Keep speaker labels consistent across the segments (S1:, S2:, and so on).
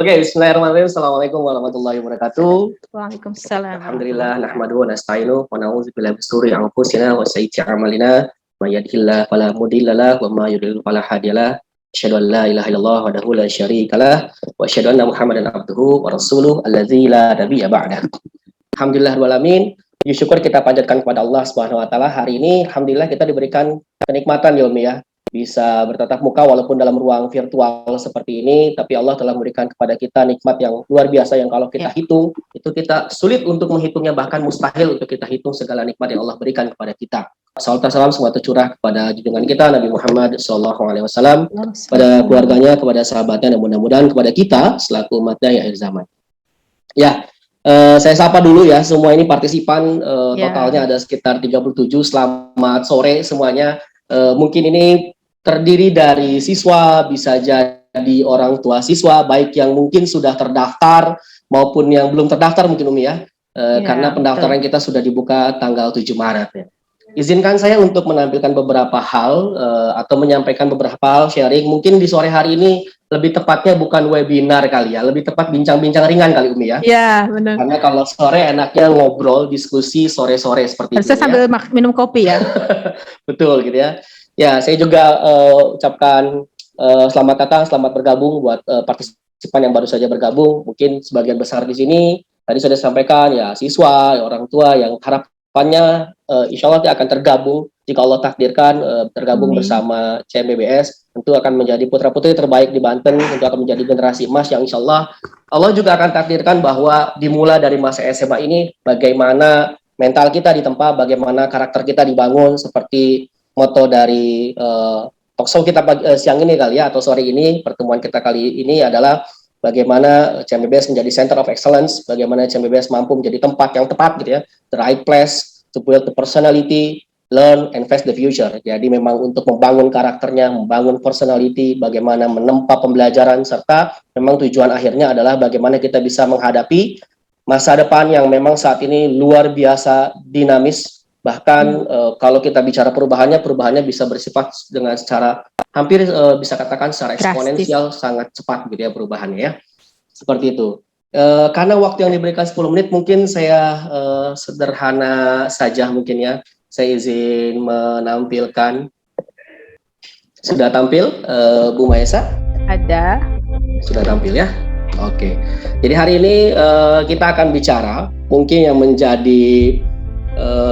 S1: Oke, bismillahirrahmanirrahim. Assalamualaikum warahmatullahi wabarakatuh.
S2: Waalaikumsalam.
S1: Alhamdulillah, nahmaduhu wa nasta'inu wa na'udzu billahi min shururi anfusina wa sayyiati a'malina. May yahdihillahu fala mudilla lahu wa may yudlil fala hadiyalah. Asyhadu an la ilaha illallah wahdahu la syarikalah wa asyhadu anna Muhammadan abduhu wa rasuluh allazi la nabiyya ba'dah. Alhamdulillah rabbil alamin. Puji syukur kita panjatkan kepada Allah Subhanahu wa taala. Hari ini alhamdulillah kita diberikan kenikmatan ya Umi ya. Bisa bertatap muka walaupun dalam ruang virtual seperti ini, tapi Allah telah memberikan kepada kita nikmat yang luar biasa yang kalau kita hitung, itu kita sulit untuk menghitungnya, bahkan mustahil untuk kita hitung segala nikmat yang Allah berikan kepada kita. Salawat dan salam semua tercurah kepada junjungan kita Nabi Muhammad SAW, kepada keluarganya, kepada sahabatnya, dan mudah-mudahan kepada kita selaku umatnya ya akhir zaman. Ya, saya sapa dulu ya semua ini partisipan, totalnya ada sekitar 37. Selamat sore semuanya. Mungkin ini terdiri dari siswa, bisa jadi orang tua siswa, baik yang mungkin sudah terdaftar maupun yang belum terdaftar mungkin Umi ya, karena pendaftaran kita sudah dibuka tanggal 7 Maret ya. Izinkan saya untuk menampilkan beberapa hal atau menyampaikan beberapa hal sharing. Mungkin di sore hari ini lebih tepatnya bukan webinar kali ya, lebih tepat bincang-bincang ringan kali Umi ya.
S2: Iya, benar.
S1: Karena kalau sore enaknya ngobrol, diskusi sore-sore seperti itu.
S2: Saya sambil minum kopi ya.
S1: Betul gitu ya. Ya, saya juga ucapkan selamat datang, selamat bergabung buat partisipan yang baru saja bergabung. Mungkin sebagian besar di sini tadi sudah disampaikan ya siswa, ya, orang tua yang harapannya insya Allah akan tergabung jika Allah takdirkan tergabung bersama CMBBS. Tentu akan menjadi putra-putri terbaik di Banten, tentu akan menjadi generasi emas yang insya Allah juga akan takdirkan bahwa dimulai dari masa SMA ini bagaimana mental kita ditempa, bagaimana karakter kita dibangun seperti moto dari talkshow kita siang ini kali ya, atau sore ini, pertemuan kita kali ini adalah bagaimana CMBBS menjadi center of excellence, bagaimana CMBBS mampu menjadi tempat yang tepat gitu ya, the right place to build the personality, learn and face the future. Jadi memang untuk membangun karakternya, membangun personality, bagaimana menempa pembelajaran, serta memang tujuan akhirnya adalah bagaimana kita bisa menghadapi masa depan yang memang saat ini luar biasa dinamis. Bahkan kalau kita bicara perubahannya bisa bersifat dengan secara hampir bisa katakan secara eksponensial, sangat cepat gitu ya perubahannya ya. Seperti itu. Karena waktu yang diberikan 10 menit mungkin saya sederhana saja mungkin ya. Saya izin menampilkan. Sudah tampil Bu Maesa?
S2: Ada.
S1: Sudah tampil ya? Oke. Jadi hari ini kita akan bicara mungkin yang menjadi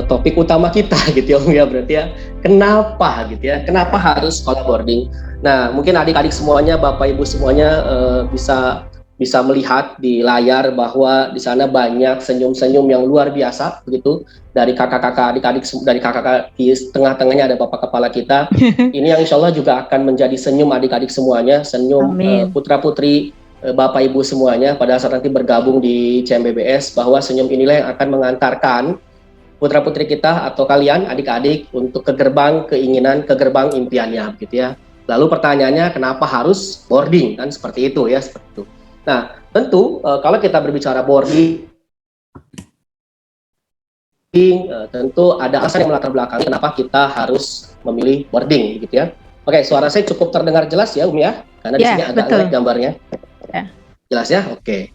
S1: topik utama kita gitu ya berarti ya, kenapa gitu ya, kenapa harus sekolah boarding. Nah mungkin adik-adik semuanya, bapak ibu semuanya bisa melihat di layar bahwa di sana banyak senyum-senyum yang luar biasa begitu dari kakak-kakak, adik-adik, dari kakak-kakak di tengah-tengahnya ada bapak kepala kita. Ini yang insya Allah juga akan menjadi senyum adik-adik semuanya, senyum putra-putri bapak ibu semuanya pada saat nanti bergabung di CMBBS, bahwa senyum inilah yang akan mengantarkan putra-putri kita atau kalian adik-adik untuk ke gerbang keinginan, ke gerbang impiannya gitu ya. Lalu pertanyaannya kenapa harus boarding, kan seperti itu ya, seperti itu. Nah tentu kalau kita berbicara boarding, tentu ada alasan yang melatar belakang kenapa kita harus memilih boarding gitu ya. Oke, suara saya cukup terdengar jelas ya Umi ya, karena di sini agak jelek gambarnya. Jelas ya, oke.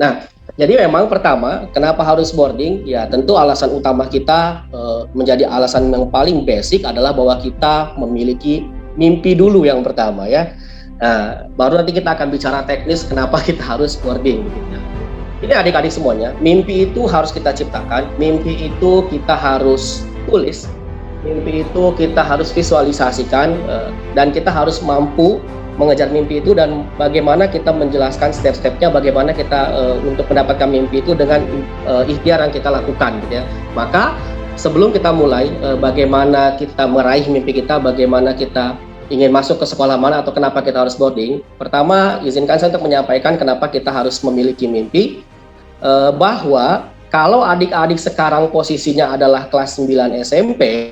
S1: Nah jadi memang pertama, kenapa harus boarding? Ya tentu alasan utama kita menjadi alasan yang paling basic adalah bahwa kita memiliki mimpi dulu yang pertama ya. Nah, baru nanti kita akan bicara teknis kenapa kita harus boarding. Gitu. Ini adik-adik semuanya, mimpi itu harus kita ciptakan, mimpi itu kita harus tulis, mimpi itu kita harus visualisasikan, dan kita harus mampu mengejar mimpi itu, dan bagaimana kita menjelaskan step-stepnya, bagaimana kita untuk mendapatkan mimpi itu dengan ikhtiar yang kita lakukan gitu ya. Maka sebelum kita mulai bagaimana kita meraih mimpi kita, bagaimana kita ingin masuk ke sekolah mana atau kenapa kita harus boarding, pertama izinkan saya untuk menyampaikan kenapa kita harus memiliki mimpi, bahwa kalau adik-adik sekarang posisinya adalah kelas 9 SMP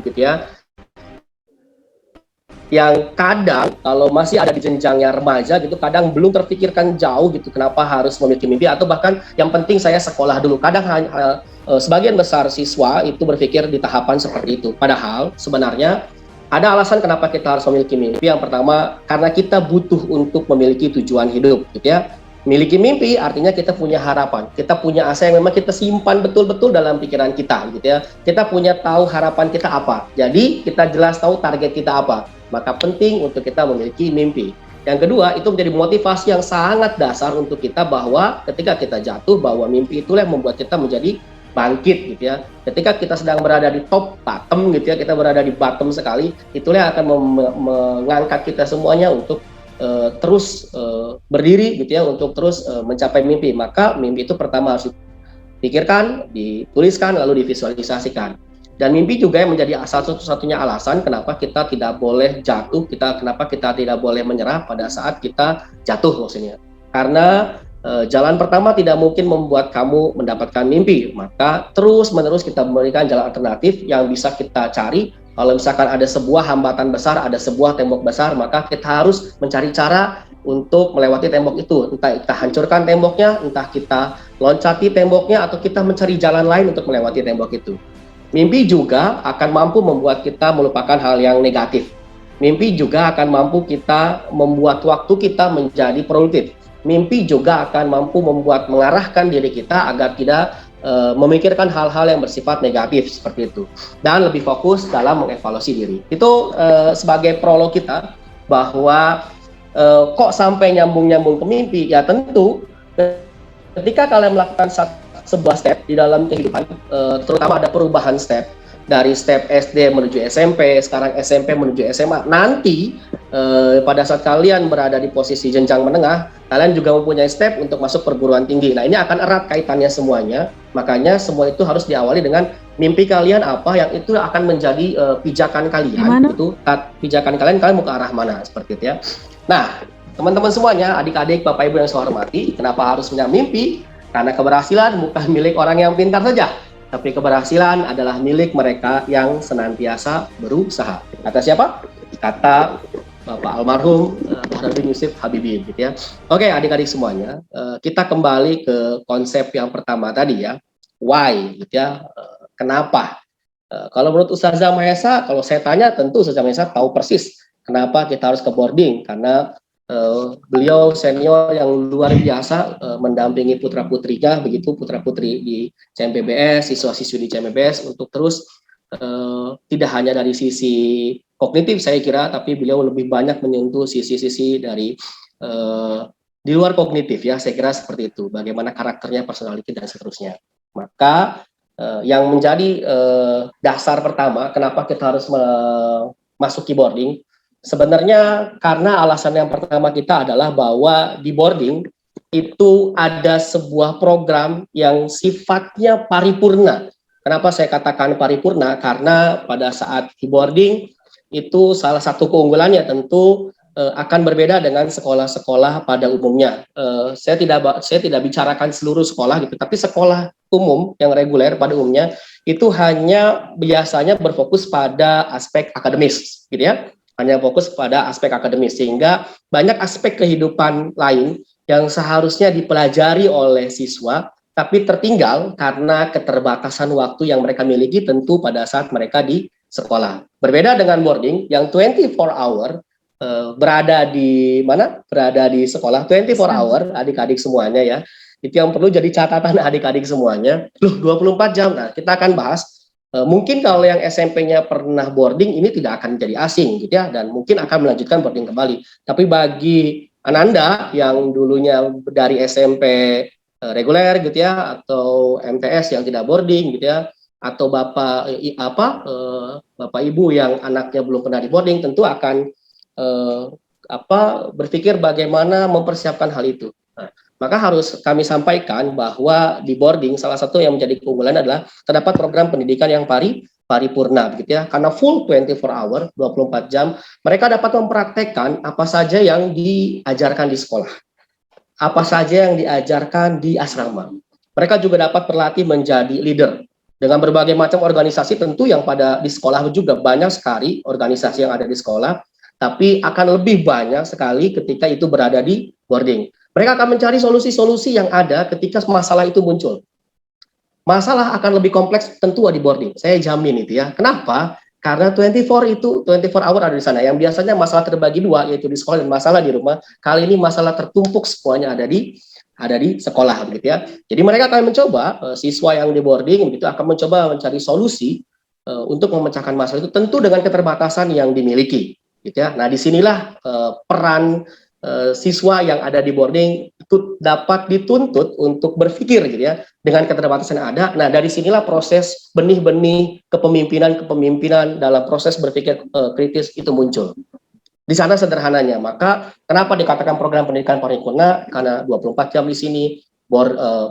S1: gitu ya, yang kadang kalau masih ada di jenjangnya remaja gitu, kadang belum terpikirkan jauh gitu kenapa harus memiliki mimpi, atau bahkan yang penting saya sekolah dulu. Kadang sebagian besar siswa itu berpikir di tahapan seperti itu, padahal sebenarnya Ada alasan kenapa kita harus memiliki mimpi. Yang pertama, karena kita butuh untuk memiliki tujuan hidup, gitu ya. Memiliki mimpi artinya kita punya harapan, kita punya asa yang memang kita simpan betul-betul dalam pikiran kita, gitu ya. Kita punya tahu harapan kita apa. Jadi kita jelas tahu target kita apa. Maka penting untuk kita memiliki mimpi. Yang kedua, itu menjadi motivasi yang sangat dasar untuk kita bahwa ketika kita jatuh, bahwa mimpi itulah yang membuat kita menjadi bangkit, gitu ya. Ketika kita sedang berada di top bottom, gitu ya, kita berada di bottom sekali, itulah yang akan mengangkat kita semuanya untuk terus berdiri, gitu ya, untuk terus mencapai mimpi. Maka mimpi itu pertama harus dipikirkan, dituliskan, lalu divisualisasikan. Dan mimpi juga yang menjadi satu-satunya alasan kenapa kita tidak boleh jatuh, kenapa kita tidak boleh menyerah pada saat kita jatuh maksudnya. Karena jalan pertama tidak mungkin membuat kamu mendapatkan mimpi, maka terus-menerus kita memberikan jalan alternatif yang bisa kita cari. Kalau misalkan ada sebuah hambatan besar, ada sebuah tembok besar, maka kita harus mencari cara untuk melewati tembok itu. Entah kita hancurkan temboknya, entah kita loncati temboknya, atau kita mencari jalan lain untuk melewati tembok itu. Mimpi juga akan mampu membuat kita melupakan hal yang negatif. Mimpi juga akan mampu kita membuat waktu kita menjadi produktif. Mimpi juga akan mampu mengarahkan diri kita agar tidak memikirkan hal-hal yang bersifat negatif seperti itu, dan lebih fokus dalam mengevaluasi diri. Itu sebagai prolog kita bahwa kok sampai nyambung-nyambung ke mimpi. Ya tentu ketika kalian melakukan sebuah step di dalam kehidupan, terutama ada perubahan step dari step SD menuju SMP, sekarang SMP menuju SMA. Nanti pada saat kalian berada di posisi jenjang menengah, kalian juga mempunyai step untuk masuk perguruan tinggi. Nah, ini akan erat kaitannya semuanya. Makanya semua itu harus diawali dengan mimpi kalian apa yang itu akan menjadi pijakan kalian. Itu pijakan kalian mau ke arah mana, seperti itu ya. Nah, teman-teman semuanya, adik-adik, Bapak Ibu yang saya hormati, kenapa harus punya mimpi? Karena keberhasilan bukan milik orang yang pintar saja, tapi keberhasilan adalah milik mereka yang senantiasa berusaha. Kata siapa? Kata Bapak almarhum Bahrudin Yusuf Habibie, gitu ya. Oke, adik-adik semuanya, kita kembali ke konsep yang pertama tadi ya, why, gitu ya. Kenapa? Kalau menurut Ustazah Mahesa, kalau saya tanya, tentu Ustazah Mahesa tahu persis kenapa kita harus ke boarding, karena beliau senior yang luar biasa mendampingi putra-putrinya, begitu putra-putri di CMPBS, siswa-siswi di CMPBS untuk terus tidak hanya dari sisi kognitif saya kira, tapi beliau lebih banyak menyentuh sisi-sisi dari di luar kognitif ya, saya kira seperti itu, bagaimana karakternya, personality dan seterusnya. Maka yang menjadi dasar pertama kenapa kita harus memasuki boarding, sebenarnya karena alasan yang pertama kita adalah bahwa di boarding itu ada sebuah program yang sifatnya paripurna. Kenapa saya katakan paripurna? Karena pada saat di boarding itu salah satu keunggulannya tentu akan berbeda dengan sekolah-sekolah pada umumnya. Saya tidak bicarakan seluruh sekolah gitu, tapi sekolah umum yang reguler pada umumnya itu hanya biasanya berfokus pada aspek akademis, gitu ya. Hanya fokus pada aspek akademis, sehingga banyak aspek kehidupan lain yang seharusnya dipelajari oleh siswa, tapi tertinggal karena keterbatasan waktu yang mereka miliki tentu pada saat mereka di sekolah. Berbeda dengan boarding yang 24 hour, berada di mana? Berada di sekolah 24 hour, adik-adik semuanya ya. Itu yang perlu jadi catatan adik-adik semuanya. 24 jam, nah kita akan bahas. Mungkin kalau yang SMP-nya pernah boarding ini tidak akan jadi asing gitu ya, dan mungkin akan melanjutkan boarding kembali. Tapi bagi Ananda yang dulunya dari SMP reguler gitu ya, atau MTS yang tidak boarding gitu ya, atau Bapak Ibu yang anaknya belum pernah di boarding, tentu akan berpikir bagaimana mempersiapkan hal itu. Nah, maka harus kami sampaikan bahwa di boarding salah satu yang menjadi keunggulan adalah terdapat program pendidikan yang paripurna begitu ya, karena full 24 hour 24 jam mereka dapat mempraktekkan apa saja yang diajarkan di sekolah, apa saja yang diajarkan di asrama. Mereka juga dapat berlatih menjadi leader dengan berbagai macam organisasi, tentu yang di sekolah juga banyak sekali organisasi yang ada di sekolah, tapi akan lebih banyak sekali ketika itu berada di boarding. Mereka akan mencari solusi-solusi yang ada ketika masalah itu muncul. Masalah akan lebih kompleks tentu di boarding, saya jamin itu ya. Kenapa? Karena 24 hour ada di sana. Yang biasanya masalah terbagi dua, yaitu di sekolah dan masalah di rumah. Kali ini masalah tertumpuk semuanya ada di sekolah, begitu ya. Jadi mereka akan mencoba, siswa yang di boarding begitu akan mencoba mencari solusi untuk memecahkan masalah itu, tentu dengan keterbatasan yang dimiliki, gitu ya. Nah, disinilah peran siswa yang ada di boarding itu dapat dituntut untuk berpikir, gitu ya, dengan keterbatasan yang ada. Nah, dari sinilah proses benih-benih kepemimpinan dalam proses berpikir kritis itu muncul. Di sana sederhananya. Maka kenapa dikatakan program pendidikan paripurna? Karena 24 jam di sini,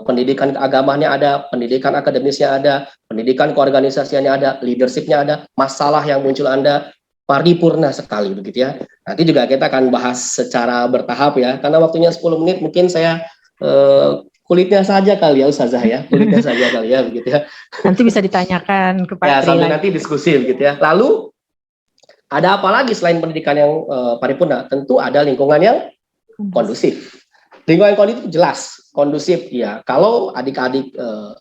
S1: pendidikan agamanya ada, pendidikan akademisnya ada, pendidikan keorganisasiannya ada, leadershipnya ada, masalah yang muncul Anda paripurna sekali, begitu ya. Nanti juga kita akan bahas secara bertahap ya, karena waktunya 10 menit mungkin saya kulitnya saja kali ya Ustazah ya, kulitnya saja kali ya, begitu ya.
S2: Nanti bisa ditanyakan ke Pak
S1: Ya,
S2: Tri
S1: sambil
S2: lagi.
S1: nanti diskusi begitu ya. Lalu ada apa lagi selain pendidikan yang paripurna? Tentu ada lingkungan yang kondusif. Lingkungan kondusif jelas kondusif ya. Kalau adik-adik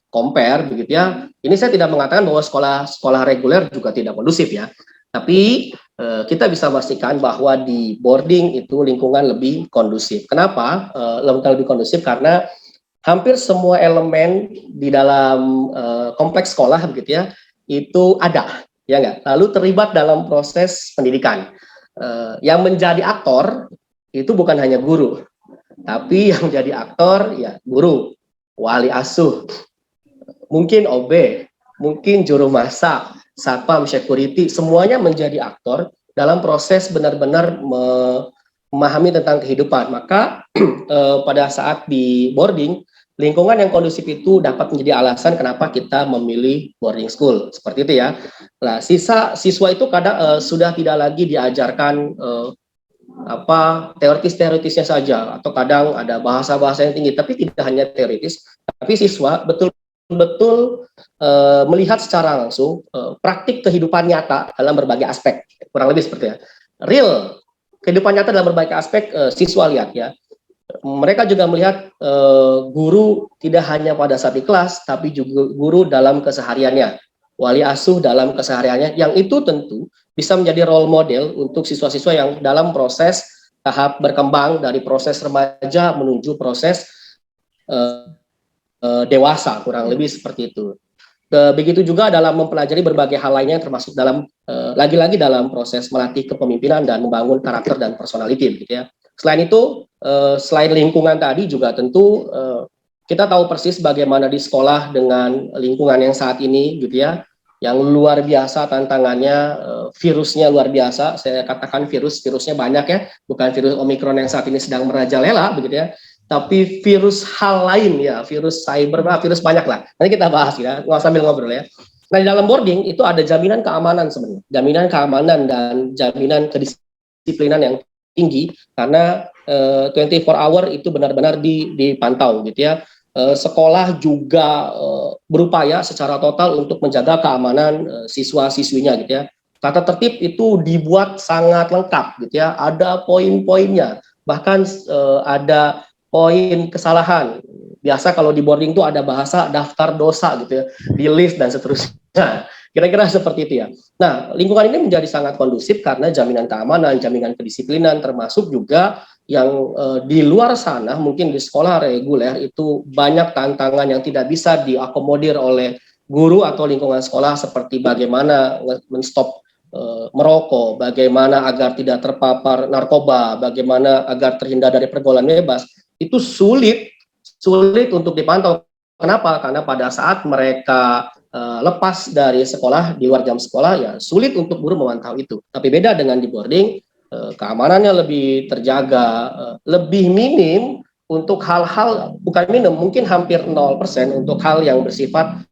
S1: compare begitu ya, ini saya tidak mengatakan bahwa sekolah reguler juga tidak kondusif ya. Tapi kita bisa pastikan bahwa di boarding itu lingkungan lebih kondusif. Kenapa lebih kondusif? Karena hampir semua elemen di dalam kompleks sekolah begitu ya itu ada, ya nggak? Lalu terlibat dalam proses pendidikan. Yang menjadi aktor itu bukan hanya guru, tapi yang jadi aktor ya guru, wali asuh, mungkin OB, mungkin juru masak, satpam, security, semuanya menjadi aktor dalam proses benar-benar memahami tentang kehidupan. Maka pada saat di boarding, lingkungan yang kondusif itu dapat menjadi alasan kenapa kita memilih boarding school, seperti itu ya. Nah, siswa itu kadang sudah tidak lagi diajarkan teoritisnya saja, atau kadang ada bahasa-bahasa yang tinggi, tapi tidak hanya teoritis, tapi siswa betul-betul melihat secara langsung praktik kehidupan nyata dalam berbagai aspek, kurang lebih seperti ya. Real kehidupan nyata dalam berbagai aspek siswa lihat ya. Mereka juga melihat guru tidak hanya pada saat di kelas, tapi juga guru dalam kesehariannya, wali asuh dalam kesehariannya, yang itu tentu bisa menjadi role model untuk siswa-siswa yang dalam proses tahap berkembang dari proses remaja menuju proses dewasa, kurang lebih seperti itu. Begitu juga dalam mempelajari berbagai hal lainnya, termasuk dalam lagi-lagi dalam proses melatih kepemimpinan dan membangun karakter dan personality, gitu ya. Selain itu, selain lingkungan tadi juga tentu kita tahu persis bagaimana di sekolah dengan lingkungan yang saat ini, gitu ya, yang luar biasa tantangannya, virusnya luar biasa. Saya katakan virusnya banyak ya, bukan virus Omikron yang saat ini sedang merajalela, begitu ya. Tapi virus hal lain ya, virus cyber, virus banyak lah. Nanti kita bahas ya, sambil ngobrol ya. Nah, di dalam boarding itu ada jaminan keamanan sebenarnya, jaminan keamanan dan jaminan kedisiplinan yang tinggi, karena 24 hour itu benar-benar dipantau, gitu ya. Sekolah juga berupaya secara total untuk menjaga keamanan siswa-siswinya, gitu ya. Tata tertib itu dibuat sangat lengkap, gitu ya. Ada poin-poinnya, bahkan ada poin kesalahan. Biasa kalau di boarding itu ada bahasa daftar dosa, gitu ya, di list dan seterusnya. Kira-kira seperti itu ya. Nah, lingkungan ini menjadi sangat kondusif karena jaminan keamanan, jaminan kedisiplinan, termasuk juga yang di luar sana, mungkin di sekolah reguler itu banyak tantangan yang tidak bisa diakomodir oleh guru atau lingkungan sekolah, seperti bagaimana menstop merokok, bagaimana agar tidak terpapar narkoba, bagaimana agar terhindar dari pergaulan bebas. Itu sulit untuk dipantau. Kenapa? Karena pada saat mereka lepas dari sekolah, di luar jam sekolah, ya sulit untuk guru memantau itu. Tapi beda dengan di boarding, keamanannya lebih terjaga, lebih minim untuk hal-hal, bukan minim, mungkin hampir 0% untuk hal yang bersifat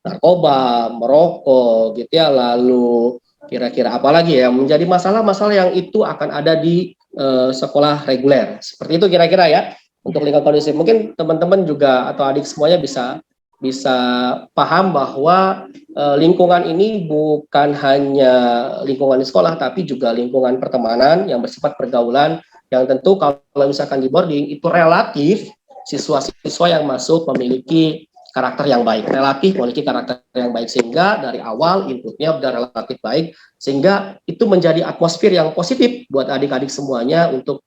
S1: narkoba, merokok, gitu ya. Lalu kira-kira apa lagi ya, menjadi masalah-masalah yang itu akan ada di sekolah reguler. Seperti itu kira-kira ya. Untuk lingkungan kondusif, mungkin teman-teman juga atau adik semuanya bisa paham bahwa lingkungan ini bukan hanya lingkungan di sekolah, tapi juga lingkungan pertemanan yang bersifat pergaulan, yang tentu kalau misalkan di boarding itu relatif siswa-siswa yang masuk memiliki karakter yang baik, relatif memiliki karakter yang baik, sehingga dari awal inputnya sudah relatif baik, sehingga itu menjadi atmosfer yang positif buat adik-adik semuanya untuk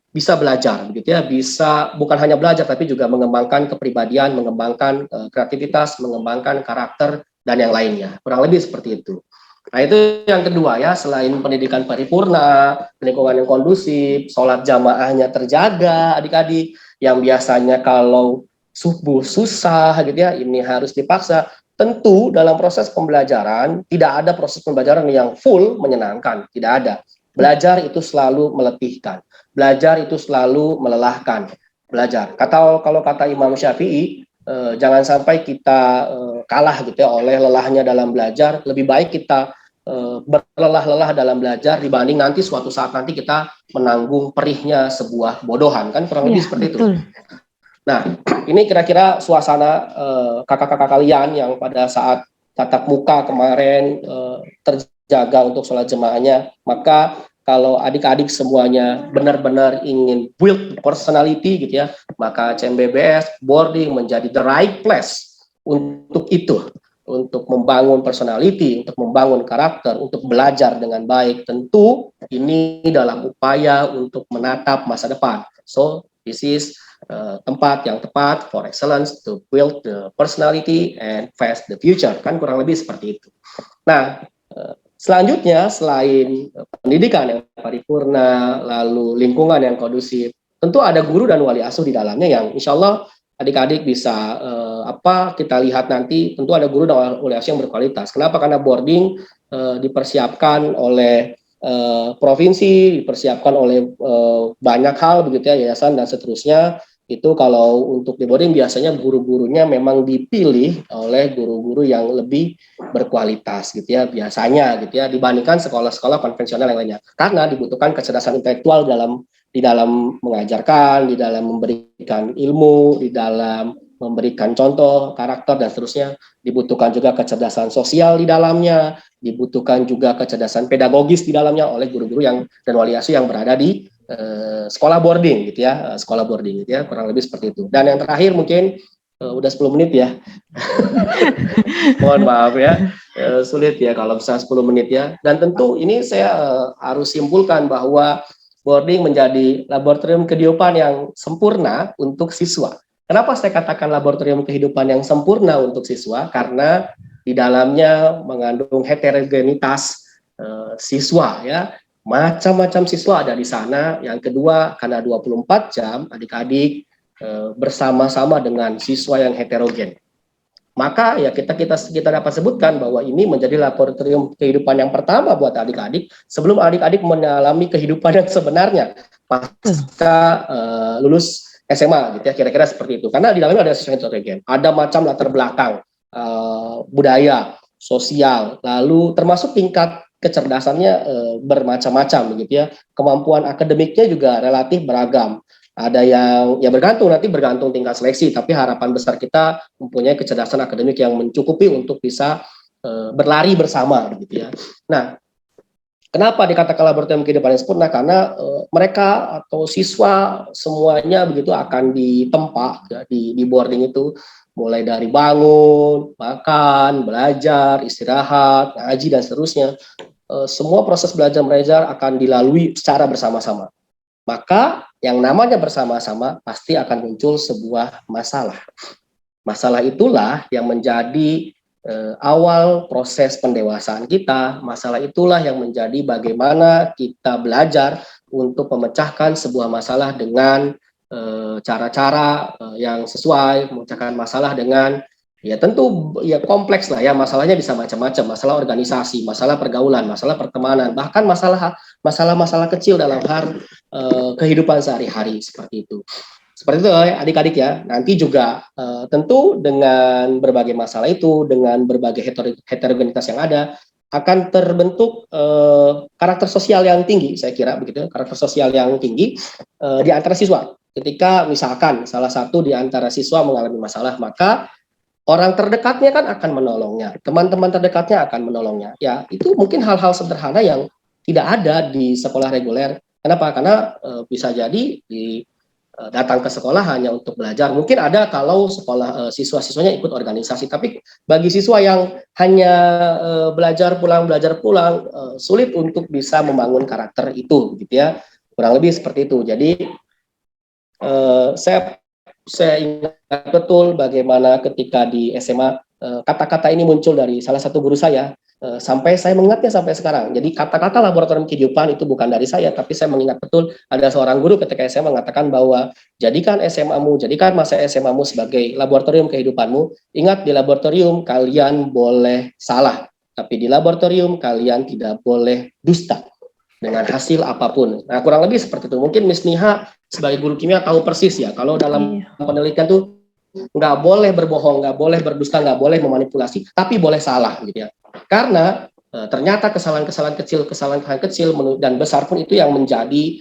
S1: bisa belajar, begitu ya, bisa bukan hanya belajar tapi juga mengembangkan kepribadian, mengembangkan kreativitas, mengembangkan karakter dan yang lainnya, kurang lebih seperti itu. Nah itu yang kedua ya, selain pendidikan paripurna, lingkungan yang kondusif, sholat jamaahnya terjaga, adik-adik yang biasanya kalau subuh susah gitu ya, ini harus dipaksa. Tentu dalam proses pembelajaran tidak ada proses pembelajaran yang full menyenangkan, tidak ada. Belajar itu selalu meletihkan, belajar itu selalu melelahkan. Belajar. Kalau kata Imam Syafi'i, jangan sampai kita kalah gitu ya oleh lelahnya dalam belajar. Lebih baik kita berlelah-lelah dalam belajar dibanding nanti suatu saat nanti kita menanggung perihnya sebuah bodohan, kan kurang lebih seperti
S2: betul.
S1: itu. Nah, ini kira-kira suasana kakak-kakak kalian yang pada saat tatap muka kemarin terjaga untuk sholat jemaahnya. Maka kalau adik-adik semuanya benar-benar ingin build personality gitu ya, maka CMBBS boarding menjadi the right place untuk itu, untuk membangun personality, untuk membangun karakter, untuk belajar dengan baik. Tentu ini dalam upaya untuk menatap masa depan. So this is tempat yang tepat for excellence to build the personality and face the future, kan kurang lebih seperti itu. Nah, selanjutnya selain pendidikan yang paripurna, lalu lingkungan yang kondusif, tentu ada guru dan wali asuh di dalamnya yang insya Allah adik-adik bisa kita lihat nanti, tentu ada guru dan wali asuh yang berkualitas. Kenapa? Karena boarding dipersiapkan oleh provinsi, dipersiapkan oleh banyak hal begitu ya, yayasan dan seterusnya. Itu kalau untuk di boarding biasanya guru-gurunya memang dipilih oleh guru-guru yang lebih berkualitas gitu ya, biasanya gitu ya, dibandingkan sekolah-sekolah konvensional yang lainnya, karena dibutuhkan kecerdasan intelektual di dalam mengajarkan, di dalam memberikan ilmu, di dalam memberikan contoh karakter dan seterusnya. Dibutuhkan juga kecerdasan sosial di dalamnya, dibutuhkan juga kecerdasan pedagogis di dalamnya oleh guru-guru yang dan wali asuh yang berada di sekolah boarding gitu ya, sekolah boarding gitu ya, kurang lebih seperti itu. Dan yang terakhir mungkin udah 10 menit ya. Mohon maaf ya, sulit ya kalau bisa 10 menit ya. Dan tentu ini saya harus simpulkan bahwa boarding menjadi laboratorium kehidupan yang sempurna untuk siswa. Kenapa saya katakan laboratorium kehidupan yang sempurna untuk siswa? Karena di dalamnya mengandung heterogenitas siswa ya. Macam-macam siswa ada di sana. Yang kedua, karena 24 jam adik-adik bersama-sama dengan siswa yang heterogen. Maka ya kita dapat sebutkan bahwa ini menjadi laboratorium kehidupan yang pertama buat adik-adik sebelum adik-adik mengalami kehidupan yang sebenarnya pasca lulus SMA gitu ya, kira-kira seperti itu. Karena di dalamnya ada siswa heterogen, ada macam latar belakang, budaya, sosial, lalu termasuk tingkat kecerdasannya bermacam-macam begitu ya. Kemampuan akademiknya juga relatif beragam. Ada yang ya bergantung tingkat seleksi, tapi harapan besar kita mempunyai kecerdasan akademik yang mencukupi untuk bisa berlari bersama begitu ya. Nah, kenapa dikatakan laboratorium kehidupan yang sempurna? Karena mereka atau siswa semuanya begitu akan ditempa ya, di boarding itu, mulai dari bangun, makan, belajar, istirahat, ngaji dan seterusnya. Semua proses belajar mengajar akan dilalui secara bersama-sama. Maka yang namanya bersama-sama pasti akan muncul sebuah masalah. Masalah itulah yang menjadi awal proses pendewasaan kita. Masalah itulah yang menjadi bagaimana kita belajar untuk memecahkan sebuah masalah dengan cara-cara yang sesuai, memecahkan masalah dengan ya tentu ya kompleks lah ya, masalahnya bisa macam-macam, masalah organisasi, masalah pergaulan, masalah pertemanan, bahkan masalah kecil dalam hal kehidupan sehari-hari seperti itu. Seperti itu adik-adik ya, nanti juga tentu dengan berbagai masalah itu, dengan berbagai heterogenitas yang ada, akan terbentuk karakter sosial yang tinggi, saya kira begitu, karakter sosial yang tinggi di antara siswa. Ketika misalkan salah satu di antara siswa mengalami masalah, maka orang terdekatnya kan akan menolongnya, teman-teman terdekatnya akan menolongnya. Ya, itu mungkin hal-hal sederhana yang tidak ada di sekolah reguler. Kenapa? Karena bisa jadi di datang ke sekolah hanya untuk belajar. Mungkin ada kalau sekolah siswa-siswanya ikut organisasi, tapi bagi siswa yang hanya belajar pulang, sulit untuk bisa membangun karakter itu, gitu ya. Kurang lebih seperti itu. Jadi saya ingat betul bagaimana ketika di SMA kata-kata ini muncul dari salah satu guru saya. Sampai saya mengingatnya sampai sekarang. Jadi kata-kata laboratorium kehidupan itu bukan dari saya, tapi saya mengingat betul ada seorang guru ketika saya mengatakan bahwa jadikan SMA-mu, jadikan masa SMA-mu sebagai laboratorium kehidupanmu. Ingat, di laboratorium kalian boleh salah, tapi di laboratorium kalian tidak boleh dusta dengan hasil apapun. Nah, kurang lebih seperti itu. Mungkin Miss Niha sebagai guru kimia tahu persis ya, kalau dalam penelitian tuh nggak boleh berbohong, nggak boleh berdusta, nggak boleh memanipulasi, tapi boleh salah gitu ya. Karena ternyata kesalahan-kesalahan kecil dan besar pun itu yang menjadi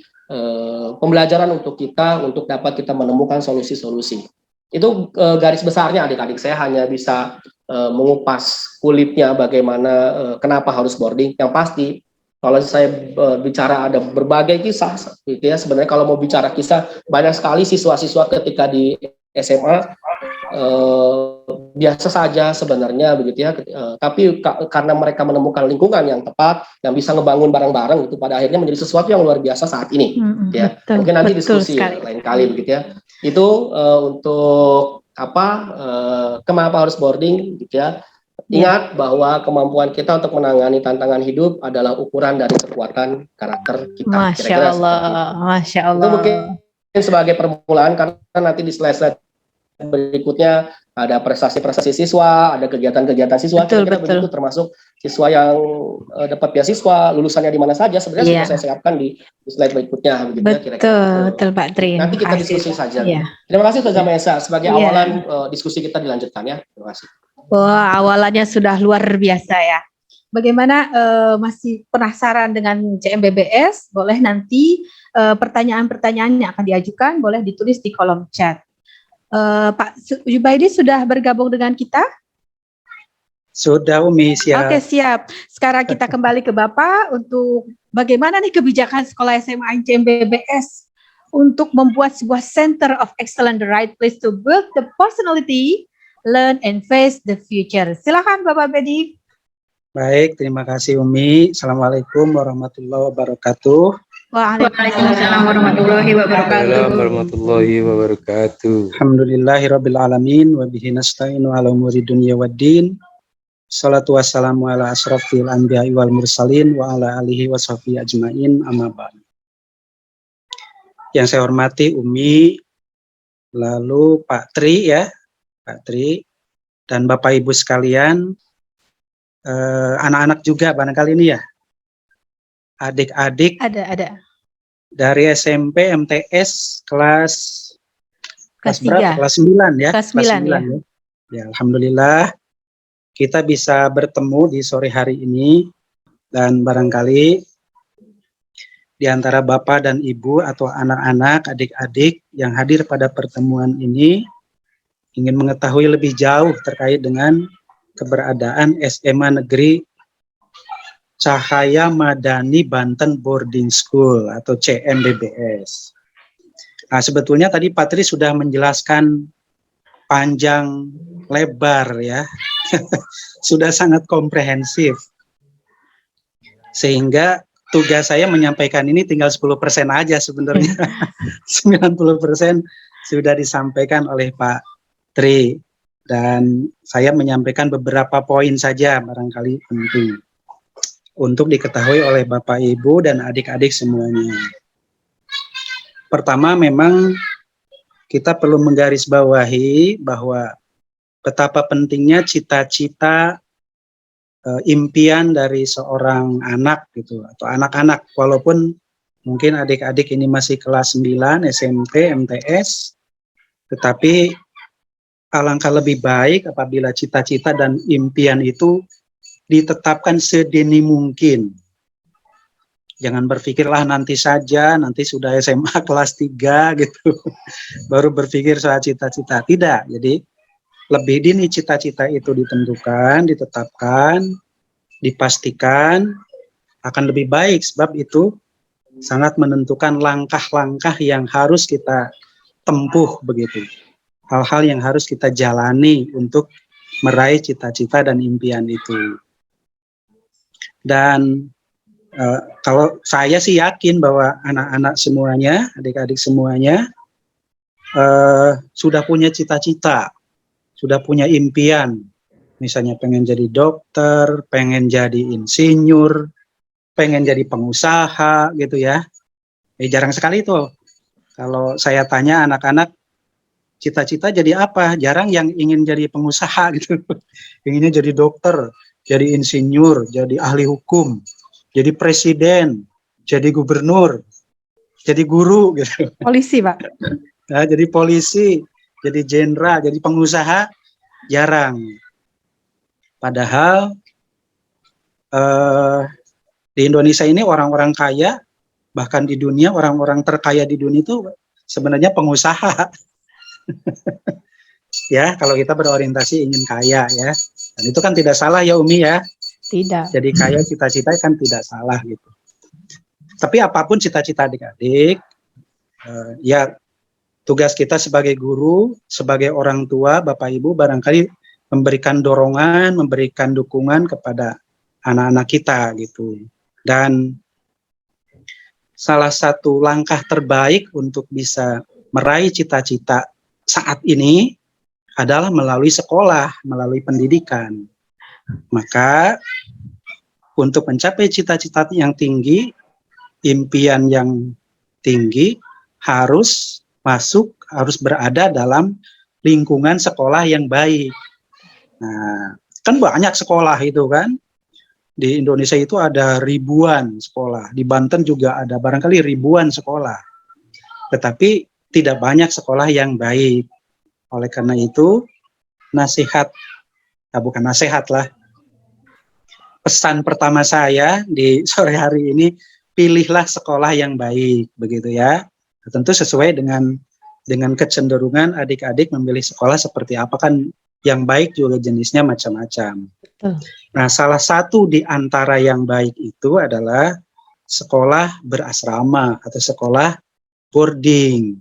S1: pembelajaran untuk kita untuk dapat kita menemukan solusi-solusi. Itu garis besarnya adik-adik. Saya hanya bisa mengupas kulitnya bagaimana kenapa harus boarding. Yang pasti kalau saya bicara ada berbagai kisah gitu ya. Sebenarnya kalau mau bicara kisah banyak sekali siswa-siswa ketika di SMA biasa saja sebenarnya begitu ya, tapi karena mereka menemukan lingkungan yang tepat yang bisa ngebangun bareng-bareng itu pada akhirnya menjadi sesuatu yang luar biasa saat ini ya.
S2: Betul,
S1: mungkin nanti
S2: betul
S1: diskusi
S2: sekali.
S1: lain kali begitu ya. Itu untuk apa kenapa harus boarding gitu ya. Ingat bahwa kemampuan kita untuk menangani tantangan hidup adalah ukuran dari kekuatan karakter kita.
S2: Masya Allah, Masya Allah.
S1: Itu mungkin sebagai permulaan, karena nanti di slide berikutnya ada prestasi-prestasi siswa, ada kegiatan-kegiatan siswa, kira-kira begitu, termasuk siswa yang dapat beasiswa, lulusannya di mana saja, sebenarnya sudah saya siapkan di slide berikutnya. Begitu,
S2: betul Pak Tri.
S1: Nanti kita diskusi saja.
S2: Ya.
S1: Terima kasih Ustazah Maesa, sebagai awalan diskusi kita dilanjutkan ya. Terima kasih.
S2: Wah, awalannya sudah luar biasa ya. Bagaimana masih penasaran dengan CMBBS? Boleh nanti pertanyaan-pertanyaan yang akan diajukan boleh ditulis di kolom chat. Pak Jubaidi sudah bergabung dengan kita?
S3: Sudah Umi, siap.
S2: Oke, siap. Sekarang kita kembali ke Bapak untuk bagaimana nih kebijakan sekolah SMA CMBBS untuk membuat sebuah Center of Excellence, the right place to build the personality, learn and face the future. Silakan Bapak Bedi.
S3: Baik, terima kasih Umi. Assalamualaikum warahmatullahi wabarakatuh.
S2: Waalaikumsalam warahmatullahi wabarakatuh.
S3: Alhamdulillahirabbil alamin wa bihi nasta'inu ala umuri dunya waddin. Shalatu wassalamu ala asrofil anbiya'i wal mursalin wa ala alihi washabihi ajmain, amma ba'd. Yang saya hormati Umi, lalu Pak Tri ya, Pak Tri, dan Bapak Ibu sekalian, anak-anak juga barangkali ini ya, adik-adik
S2: ada
S3: dari SMP MTS kelas
S2: 3,
S3: berapa? Kelas 9 ya.
S2: Kelas 9 ya.
S3: Ya, alhamdulillah kita bisa bertemu di sore hari ini, dan barangkali di antara Bapak dan Ibu atau anak-anak, adik-adik yang hadir pada pertemuan ini ingin mengetahui lebih jauh terkait dengan keberadaan SMA Negeri Cahaya Madani Banten Boarding School atau CMBBS. Nah, sebetulnya tadi Patri sudah menjelaskan panjang lebar ya, sudah sangat komprehensif. Sehingga tugas saya menyampaikan ini tinggal 10% aja sebenarnya. 90% sudah disampaikan oleh Pak Tri. Dan saya menyampaikan beberapa poin saja barangkali penting untuk diketahui oleh Bapak Ibu dan adik-adik semuanya. Pertama, memang kita perlu menggarisbawahi bahwa betapa pentingnya cita-cita, impian dari seorang anak gitu, atau anak-anak, walaupun mungkin adik-adik ini masih kelas 9 SMP MTS, tetapi alangkah lebih baik apabila cita-cita dan impian itu ditetapkan sedini mungkin. Jangan berpikirlah nanti saja, nanti sudah SMA kelas 3 gitu, baru berpikir soal cita-cita. Tidak, jadi lebih dini cita-cita itu ditentukan, ditetapkan, dipastikan, akan lebih baik, sebab itu sangat menentukan langkah-langkah yang harus kita tempuh begitu. Hal-hal yang harus kita jalani untuk meraih cita-cita dan impian itu. Dan kalau saya sih yakin bahwa anak-anak semuanya, adik-adik semuanya sudah punya cita-cita, sudah punya impian. Misalnya pengen jadi dokter, pengen jadi insinyur, pengen jadi pengusaha gitu ya. Jarang sekali tuh kalau saya tanya anak-anak cita-cita jadi apa, jarang yang ingin jadi pengusaha gitu. Inginnya jadi dokter, jadi insinyur, jadi ahli hukum, jadi presiden, jadi gubernur, jadi guru gitu.
S2: Polisi, Pak.
S3: Nah, jadi polisi, jadi jenderal, jadi pengusaha jarang. Padahal di Indonesia ini orang-orang kaya, bahkan di dunia orang-orang terkaya di dunia itu sebenarnya pengusaha. Ya, kalau kita berorientasi ingin kaya ya. Dan itu kan tidak salah ya Umi ya.
S2: Tidak.
S3: Jadi kaya cita-cita kan tidak salah gitu. Tapi apapun cita-cita adik-adik, ya tugas kita sebagai guru, sebagai orang tua, Bapak Ibu barangkali memberikan dorongan, memberikan dukungan kepada anak-anak kita gitu. Dan salah satu langkah terbaik untuk bisa meraih cita-cita saat ini adalah melalui sekolah, melalui pendidikan. Maka untuk mencapai cita-cita yang tinggi, impian yang tinggi, harus berada dalam lingkungan sekolah yang baik. Nah, kan banyak sekolah itu kan. Di Indonesia itu ada ribuan sekolah. Di Banten juga ada barangkali ribuan sekolah. Tetapi tidak banyak sekolah yang baik. Oleh karena itu, bukan nasihat lah. Pesan pertama saya di sore hari ini, pilihlah sekolah yang baik, begitu ya. Tentu sesuai dengan kecenderungan adik-adik memilih sekolah seperti apa, kan yang baik juga jenisnya macam-macam. Nah, salah satu di antara yang baik itu adalah sekolah berasrama atau sekolah boarding.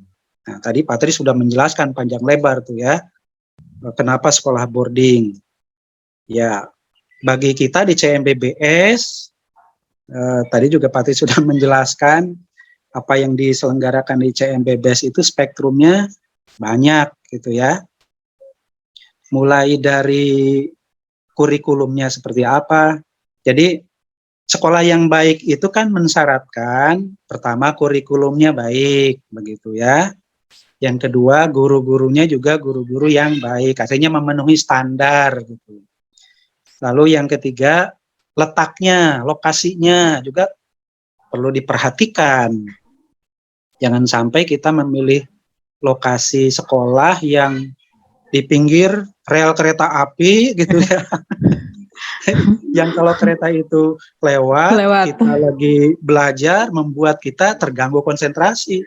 S3: Nah, tadi Pak Tri sudah menjelaskan panjang lebar tuh ya, kenapa sekolah boarding. Ya, bagi kita di CMBBS, tadi juga Pak Tri sudah menjelaskan apa yang diselenggarakan di CMBBS itu spektrumnya banyak gitu ya. Mulai dari kurikulumnya seperti apa. Jadi sekolah yang baik itu kan mensyaratkan pertama kurikulumnya baik, begitu ya. Yang kedua guru-gurunya juga guru-guru yang baik, artinya memenuhi standar gitu. Lalu yang ketiga letaknya, lokasinya juga perlu diperhatikan. Jangan sampai kita memilih lokasi sekolah yang di pinggir rel kereta api gitu ya. Yang kalau kereta itu lewat, kita lagi belajar, membuat kita terganggu konsentrasi.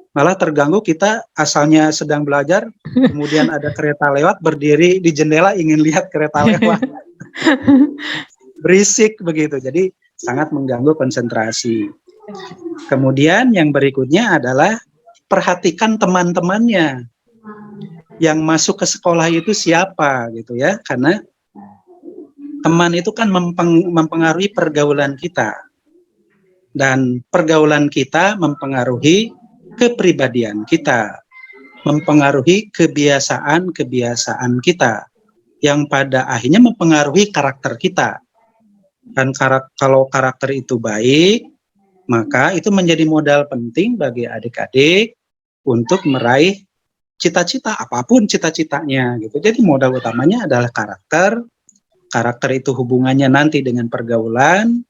S3: Malah terganggu kita asalnya sedang belajar, kemudian ada kereta lewat, berdiri di jendela ingin lihat kereta lewat. Berisik begitu, jadi sangat mengganggu konsentrasi. Kemudian yang berikutnya adalah perhatikan teman-temannya. Yang masuk ke sekolah itu siapa gitu ya, karena teman itu kan mempengaruhi pergaulan kita, dan pergaulan kita mempengaruhi kepribadian kita, mempengaruhi kebiasaan-kebiasaan kita, yang pada akhirnya mempengaruhi karakter kita. Dan kalau karakter itu baik, maka itu menjadi modal penting bagi adik-adik untuk meraih cita-cita, apapun cita-citanya gitu. Jadi modal utamanya adalah karakter. Karakter itu hubungannya nanti dengan pergaulan,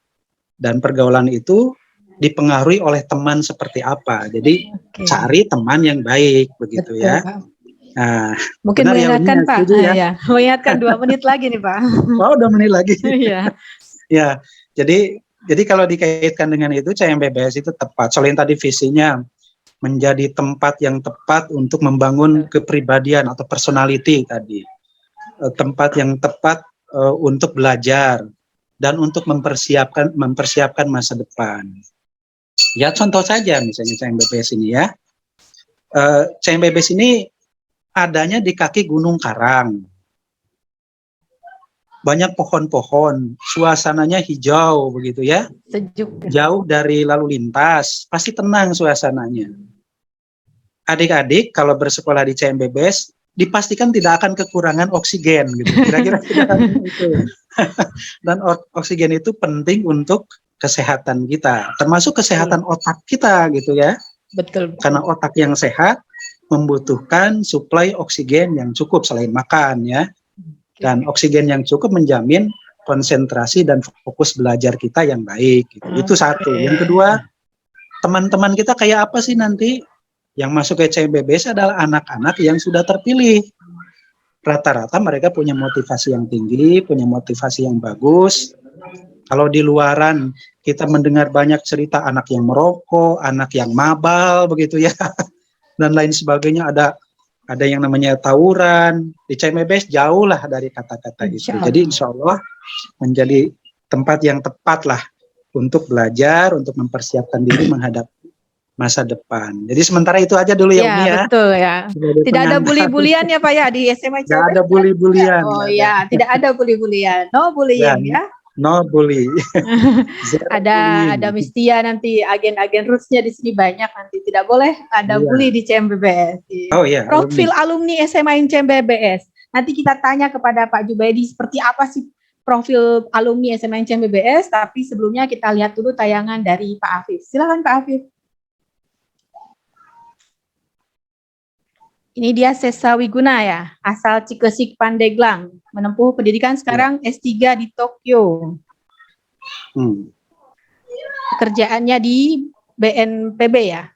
S3: dan pergaulan itu dipengaruhi oleh teman seperti apa. Jadi cari teman yang baik begitu. Betul, ya. Nah,
S2: mungkin mengingatkan ya, Pak. Ya. Mengingatkan 2 menit lagi nih Pak.
S3: Oh, 2 menit lagi.
S2: Iya.
S3: Ya, jadi kalau dikaitkan dengan itu, CMBBS itu tepat. Selain tadi visinya menjadi tempat yang tepat untuk membangun kepribadian atau personality tadi, tempat yang tepat untuk belajar dan untuk mempersiapkan masa depan. Ya contoh saja misalnya CMBBS ini ya, CMBBS ini adanya di kaki Gunung Karang. Banyak pohon-pohon, suasananya hijau begitu ya.
S2: Sejuk.
S3: Jauh dari lalu lintas, pasti tenang suasananya. Adik-adik kalau bersekolah di CMBBS dipastikan tidak akan kekurangan oksigen gitu. Kira-kira itu. Dan oksigen itu penting untuk kesehatan kita, termasuk kesehatan otak kita gitu ya.
S2: Betul.
S3: Karena otak yang sehat membutuhkan suplai oksigen yang cukup selain makan ya. Dan oksigen yang cukup menjamin konsentrasi dan fokus belajar kita yang baik. Gitu. Itu satu. Yang kedua, teman-teman kita kayak apa sih nanti? Yang masuk ke CMBBS adalah anak-anak yang sudah terpilih. Rata-rata mereka punya motivasi yang tinggi, punya motivasi yang bagus. Kalau di luaran kita mendengar banyak cerita anak yang merokok, anak yang mabal, begitu ya, dan lain sebagainya. Ada yang namanya tawuran. Di CMBBS jauh lah dari kata-kata itu. Jadi insya Allah menjadi tempat yang tepat lah untuk belajar, untuk mempersiapkan diri menghadapi masa depan. Jadi sementara itu aja dulu ya Umi ya.
S2: Betul ya. Tidak ada bully-bulian ya Pak ya di SMA CMBBS.
S3: Tidak ada bully-bulian.
S2: Oh ya, tidak ada bully-bulian. No bullying ya.
S3: No bully.
S2: Ada Mistia nanti agen-agen rootsnya di sini banyak nanti, tidak boleh ada bully di CMBBS.
S3: Oh iya.
S2: Profil alumni SMA CMBBS. Nanti kita tanya kepada Pak Jubaidi seperti apa sih profil alumni SMA CMBBS. Tapi sebelumnya kita lihat dulu tayangan dari Pak Afif. Silakan Pak Afif. Ini dia Sesa Wiguna ya, asal Cikesik Pandeglang, menempuh pendidikan sekarang S3 di Tokyo. Pekerjaannya di BNPB ya.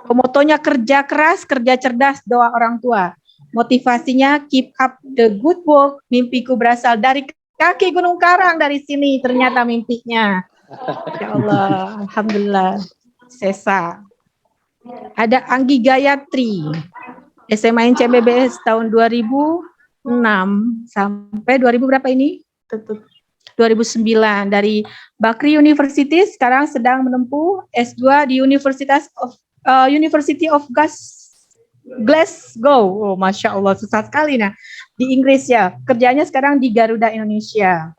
S2: Motonya kerja keras, kerja cerdas, doa orang tua. Motivasinya keep up the good work, mimpiku berasal dari kaki Gunung Karang, dari sini ternyata mimpinya. Ya Allah, alhamdulillah. Sesa. Ada Anggi Gayatri. SMA CMBBS tahun 2006 sampai 2000 berapa ini? 2009 dari Bakri University, sekarang sedang menempuh S2 di University of Glasgow. Oh, Masya Allah, susah sekali nah. Di Inggris ya. Kerjanya sekarang di Garuda Indonesia.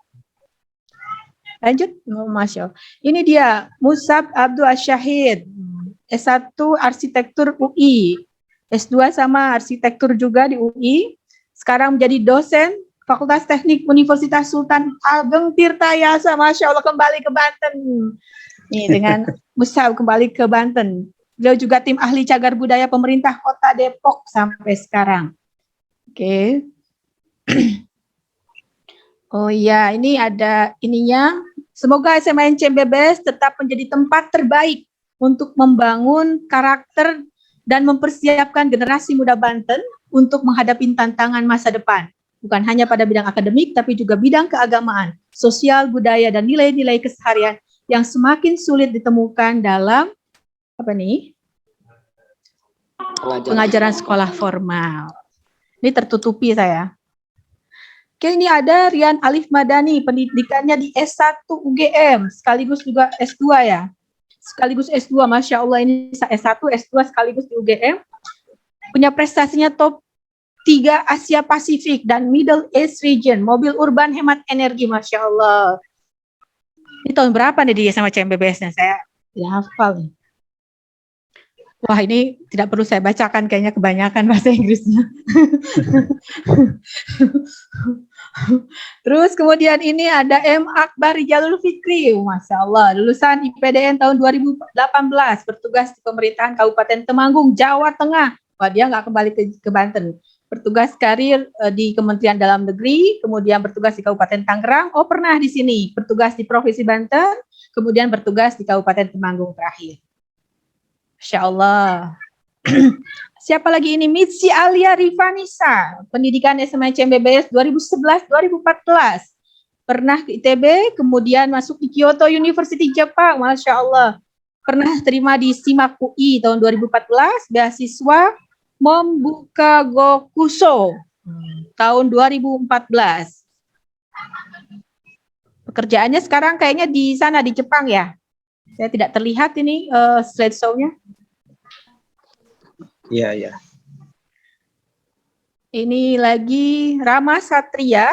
S2: Lanjut, oh, Masya Allah. Ini dia Musab Abdul Asyahid, S1 Arsitektur UI. S2 sama arsitektur juga di UI, sekarang menjadi dosen Fakultas Teknik Universitas Sultan Ageng Tirtayasa. Masya Allah, kembali ke Banten. Nih, dengan Musab kembali ke Banten. Beliau juga tim ahli cagar budaya pemerintah Kota Depok sampai sekarang. Oke. Oh iya, ini ada ininya. Semoga SMA CMBBS tetap menjadi tempat terbaik untuk membangun karakter dan mempersiapkan generasi muda Banten untuk menghadapi tantangan masa depan. Bukan hanya pada bidang akademik, tapi juga bidang keagamaan, sosial, budaya, dan nilai-nilai keseharian yang semakin sulit ditemukan dalam pengajaran sekolah formal. Ini tertutupi saya. Oke, ini ada Rian Alif Madani, pendidikannya di S1 UGM, sekaligus juga S2 ya. Sekaligus S2, Masya Allah, ini S1, S2 sekaligus di UGM. Punya prestasinya top 3 Asia Pasifik dan Middle East Region, mobil urban hemat energi, Masya Allah. Ini tahun berapa nih dia sama CMBBS-nya? Saya tidak hafal nih. Wah, ini tidak perlu saya bacakan, kayaknya kebanyakan bahasa Inggrisnya. Terus kemudian ini ada M. Akbar Jalul Fikri, Masya Allah, lulusan IPDN tahun 2018, bertugas di pemerintahan Kabupaten Temanggung, Jawa Tengah. Wah, dia nggak kembali ke Banten. Bertugas karir di Kementerian Dalam Negeri, kemudian bertugas di Kabupaten Tangerang. Oh, pernah di sini, bertugas di Provinsi Banten, kemudian bertugas di Kabupaten Temanggung terakhir. Masya Allah. Siapa lagi ini? Mitsi Alia Rifanisa, pendidikan SMA CMBBS 2011-2014. Pernah ke ITB, kemudian masuk di Kyoto University Jepang, Masya Allah. Pernah terima di SIMAK UI tahun 2014, beasiswa Mombuka Gokuso tahun 2014. Pekerjaannya sekarang kayaknya di sana, di Jepang ya. Saya tidak terlihat ini slideshow-nya.
S3: Iya, iya.
S2: Ini lagi Rama Satria,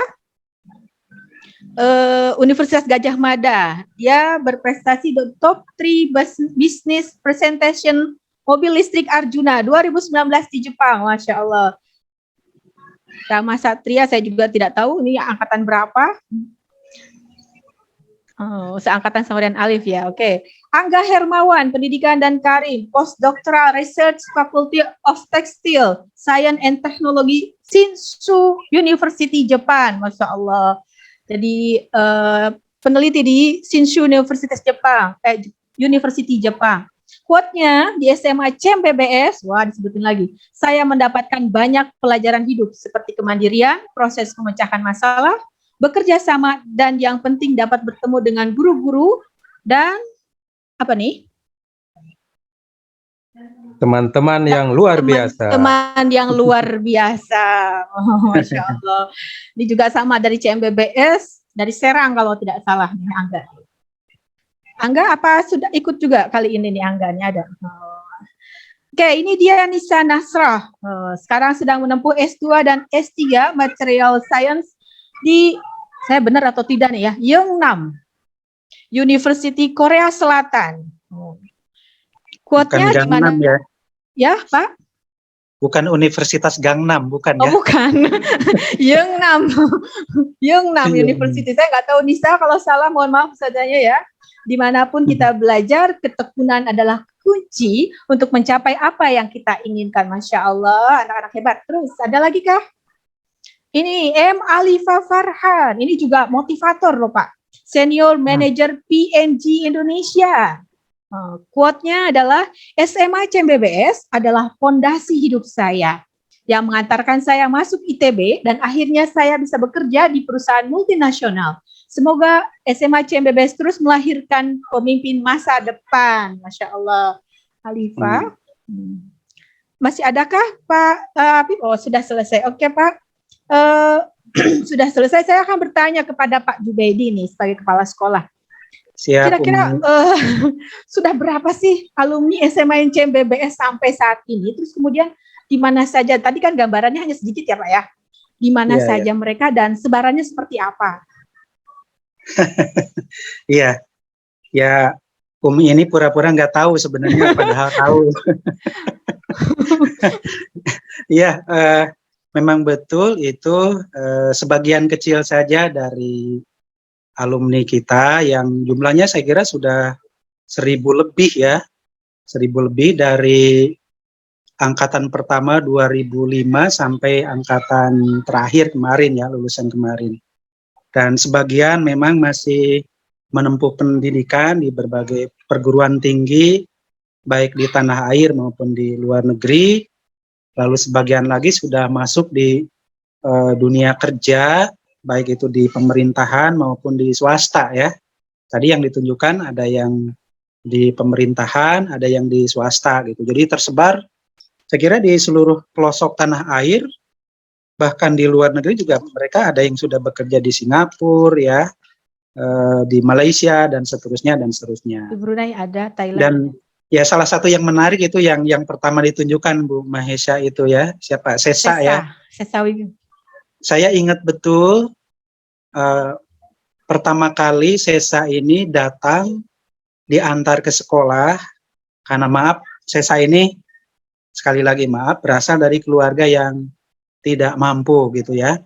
S2: Universitas Gajah Mada. Dia berprestasi di top 3 business presentation mobil listrik Arjuna 2019 di Jepang. Masya Allah. Rama Satria saya juga tidak tahu ini angkatan berapa. Oh, seangkatan sama dengan Alif ya. Oke. Angga Hermawan, Pendidikan dan Karir, Postdoctoral Research Faculty of Textile, Science and Technology, Shinshu University, Jepang. Masya Allah. Jadi peneliti di Shinshu Universitas Jepang, University Jepang. Quote-nya di SMA CMBBS, wah disebutin lagi, saya mendapatkan banyak pelajaran hidup seperti kemandirian, proses pemecahan masalah, bekerja sama, dan yang penting dapat bertemu dengan guru-guru dan apa nih?
S4: Teman-teman yang luar biasa.
S2: Teman yang luar biasa. Oh, Masya Allah. Ini juga sama dari CMBBS, dari Serang kalau tidak salah nih Angga. Angga apa sudah ikut juga kali ini nih Angga nih ada. Oke, ini dia Nisa Nasrah. Sekarang sedang menempuh S2 dan S3 Material Science di, saya benar atau tidak nih ya, Yeongnam University Korea Selatan. Quote-nya di mana?
S3: Ya?
S2: Ya, Pak?
S3: Bukan Universitas Gangnam, bukan ya?
S2: Oh, bukan. Yeongnam. Yeongnam University. Saya nggak tahu Nisa, kalau salah mohon maaf sadanya ya. Dimanapun kita belajar, ketekunan adalah kunci untuk mencapai apa yang kita inginkan. Masya Allah, anak-anak hebat. Terus, ada lagi kah? Ini M. Alifa Farhan. Ini juga motivator loh Pak. Senior Manager PNG Indonesia. Quote-nya adalah, SMA CMBBS adalah fondasi hidup saya yang mengantarkan saya masuk ITB dan akhirnya saya bisa bekerja di perusahaan multinasional. Semoga SMA CMBBS terus melahirkan pemimpin masa depan. Masya Allah. Alifa. Masih adakah Pak Apip? Oh, sudah selesai. Oke Pak. Sudah selesai. Saya akan bertanya kepada Pak Jubaidi nih sebagai kepala sekolah.
S3: Siap,
S2: kira-kira sudah berapa sih alumni SMA CMBBS sampai saat ini? Terus kemudian di mana saja? Tadi kan gambarannya hanya sedikit ya Pak ya. Di mana saja mereka dan sebarannya seperti apa?
S3: Iya, ya Umi ini pura-pura nggak tahu sebenarnya, padahal tahu. Iya, memang betul itu sebagian kecil saja dari alumni kita yang jumlahnya saya kira sudah 1000 lebih ya, 1000 lebih dari angkatan pertama 2005 sampai angkatan terakhir kemarin ya, lulusan kemarin. Dan sebagian memang masih menempuh pendidikan di berbagai perguruan tinggi, baik di tanah air maupun di luar negeri. Lalu sebagian lagi sudah masuk di dunia kerja, baik itu di pemerintahan maupun di swasta ya. Tadi yang ditunjukkan ada yang di pemerintahan, ada yang di swasta gitu. Jadi tersebar, saya kira di seluruh pelosok tanah air, bahkan di luar negeri juga mereka ada yang sudah bekerja di Singapura ya, di Malaysia dan seterusnya dan seterusnya.
S2: Di Brunei ada, Thailand.
S3: Dan ya salah satu yang menarik itu yang pertama ditunjukkan Bu Mahesha itu ya, siapa? Sesa ya.
S2: Sesa.
S3: Saya ingat betul pertama kali Sesa ini datang diantar ke sekolah, karena maaf Sesa ini sekali lagi maaf berasal dari keluarga yang tidak mampu gitu ya,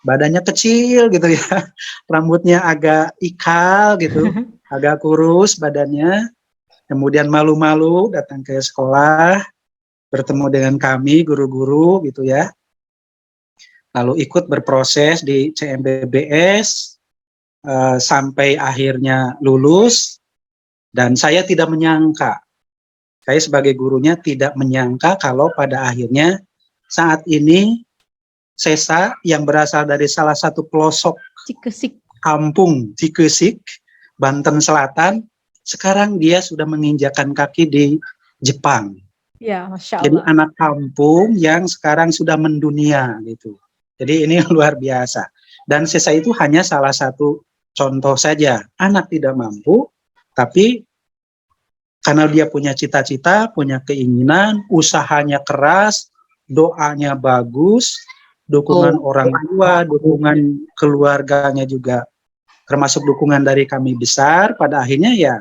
S3: badannya kecil gitu ya, rambutnya agak ikal gitu, agak kurus badannya, kemudian malu-malu datang ke sekolah, bertemu dengan kami guru-guru gitu ya, lalu ikut berproses di CMBBS sampai akhirnya lulus, dan saya tidak menyangka, saya sebagai gurunya tidak menyangka kalau pada akhirnya saat ini Sesa yang berasal dari salah satu pelosok kampung Cikesik, Banten Selatan, sekarang dia sudah menginjakan kaki di Jepang.
S2: Ya, Masya Allah.
S3: Jadi anak kampung yang sekarang sudah mendunia gitu. Jadi ini luar biasa. Dan Sesa itu hanya salah satu contoh saja. Anak tidak mampu, tapi karena dia punya cita-cita, punya keinginan, usahanya keras, doanya bagus, dukungan orang tua, dukungan keluarganya juga, termasuk dukungan dari kami besar, pada akhirnya ya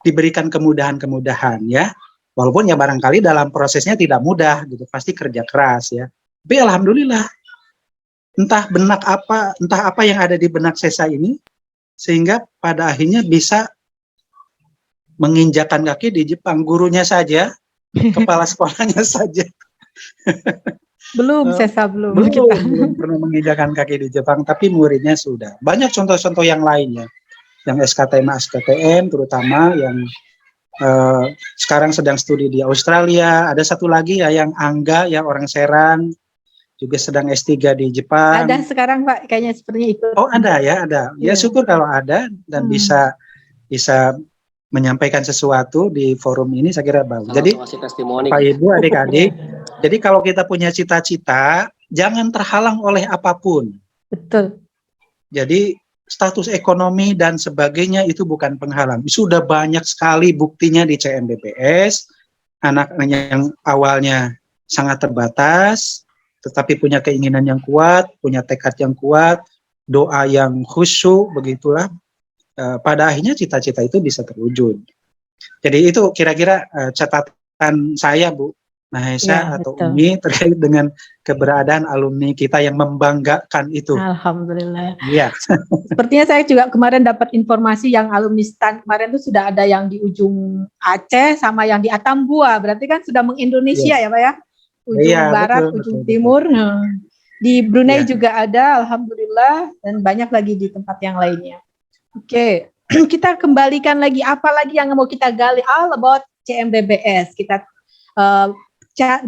S3: diberikan kemudahan-kemudahan ya. Walaupun ya barangkali dalam prosesnya tidak mudah gitu, pasti kerja keras ya. Tapi alhamdulillah, entah apa yang ada di benak Sesa ini, sehingga pada akhirnya bisa menginjakan kaki di Jepang. Gurunya saja, kepala sekolahnya saja.
S2: Belum, Sesa belum.
S3: Belum pernah menginjakan kaki di Jepang, tapi muridnya sudah. Banyak contoh-contoh yang lainnya, yang SKTM terutama yang sekarang sedang studi di Australia. Ada satu lagi ya yang Angga, yang orang Serang, juga sedang S3 di Jepang.
S2: Ada sekarang Pak, kayaknya sepertinya ikut.
S3: Oh ada ya, ada. Ya syukur kalau ada dan bisa menyampaikan sesuatu di forum ini, saya kira bagus. Jadi Bapak Ibu, adik-adik, jadi kalau kita punya cita-cita, jangan terhalang oleh apapun.
S2: Betul.
S3: Jadi status ekonomi dan sebagainya itu bukan penghalang. Sudah banyak sekali buktinya di CMBBS, anak yang awalnya sangat terbatas, tetapi punya keinginan yang kuat, punya tekad yang kuat, doa yang khusyuk, begitulah. Pada akhirnya cita-cita itu bisa terwujud. Jadi itu kira-kira catatan saya, Bu Mahesa atau
S2: betul.
S3: Umi, terkait dengan keberadaan alumni kita yang membanggakan itu.
S2: Alhamdulillah.
S3: Iya.
S2: Sepertinya saya juga kemarin dapat informasi yang alumni STAN kemarin itu sudah ada yang di ujung Aceh sama yang di Atambua. Berarti kan sudah mengindonesia ya Pak ya? Ujung barat, ujung timur. Di Brunei juga ada, alhamdulillah, dan banyak lagi di tempat yang lainnya. Oke, kita kembalikan lagi, apa lagi yang mau kita gali all about CMBBS. Kita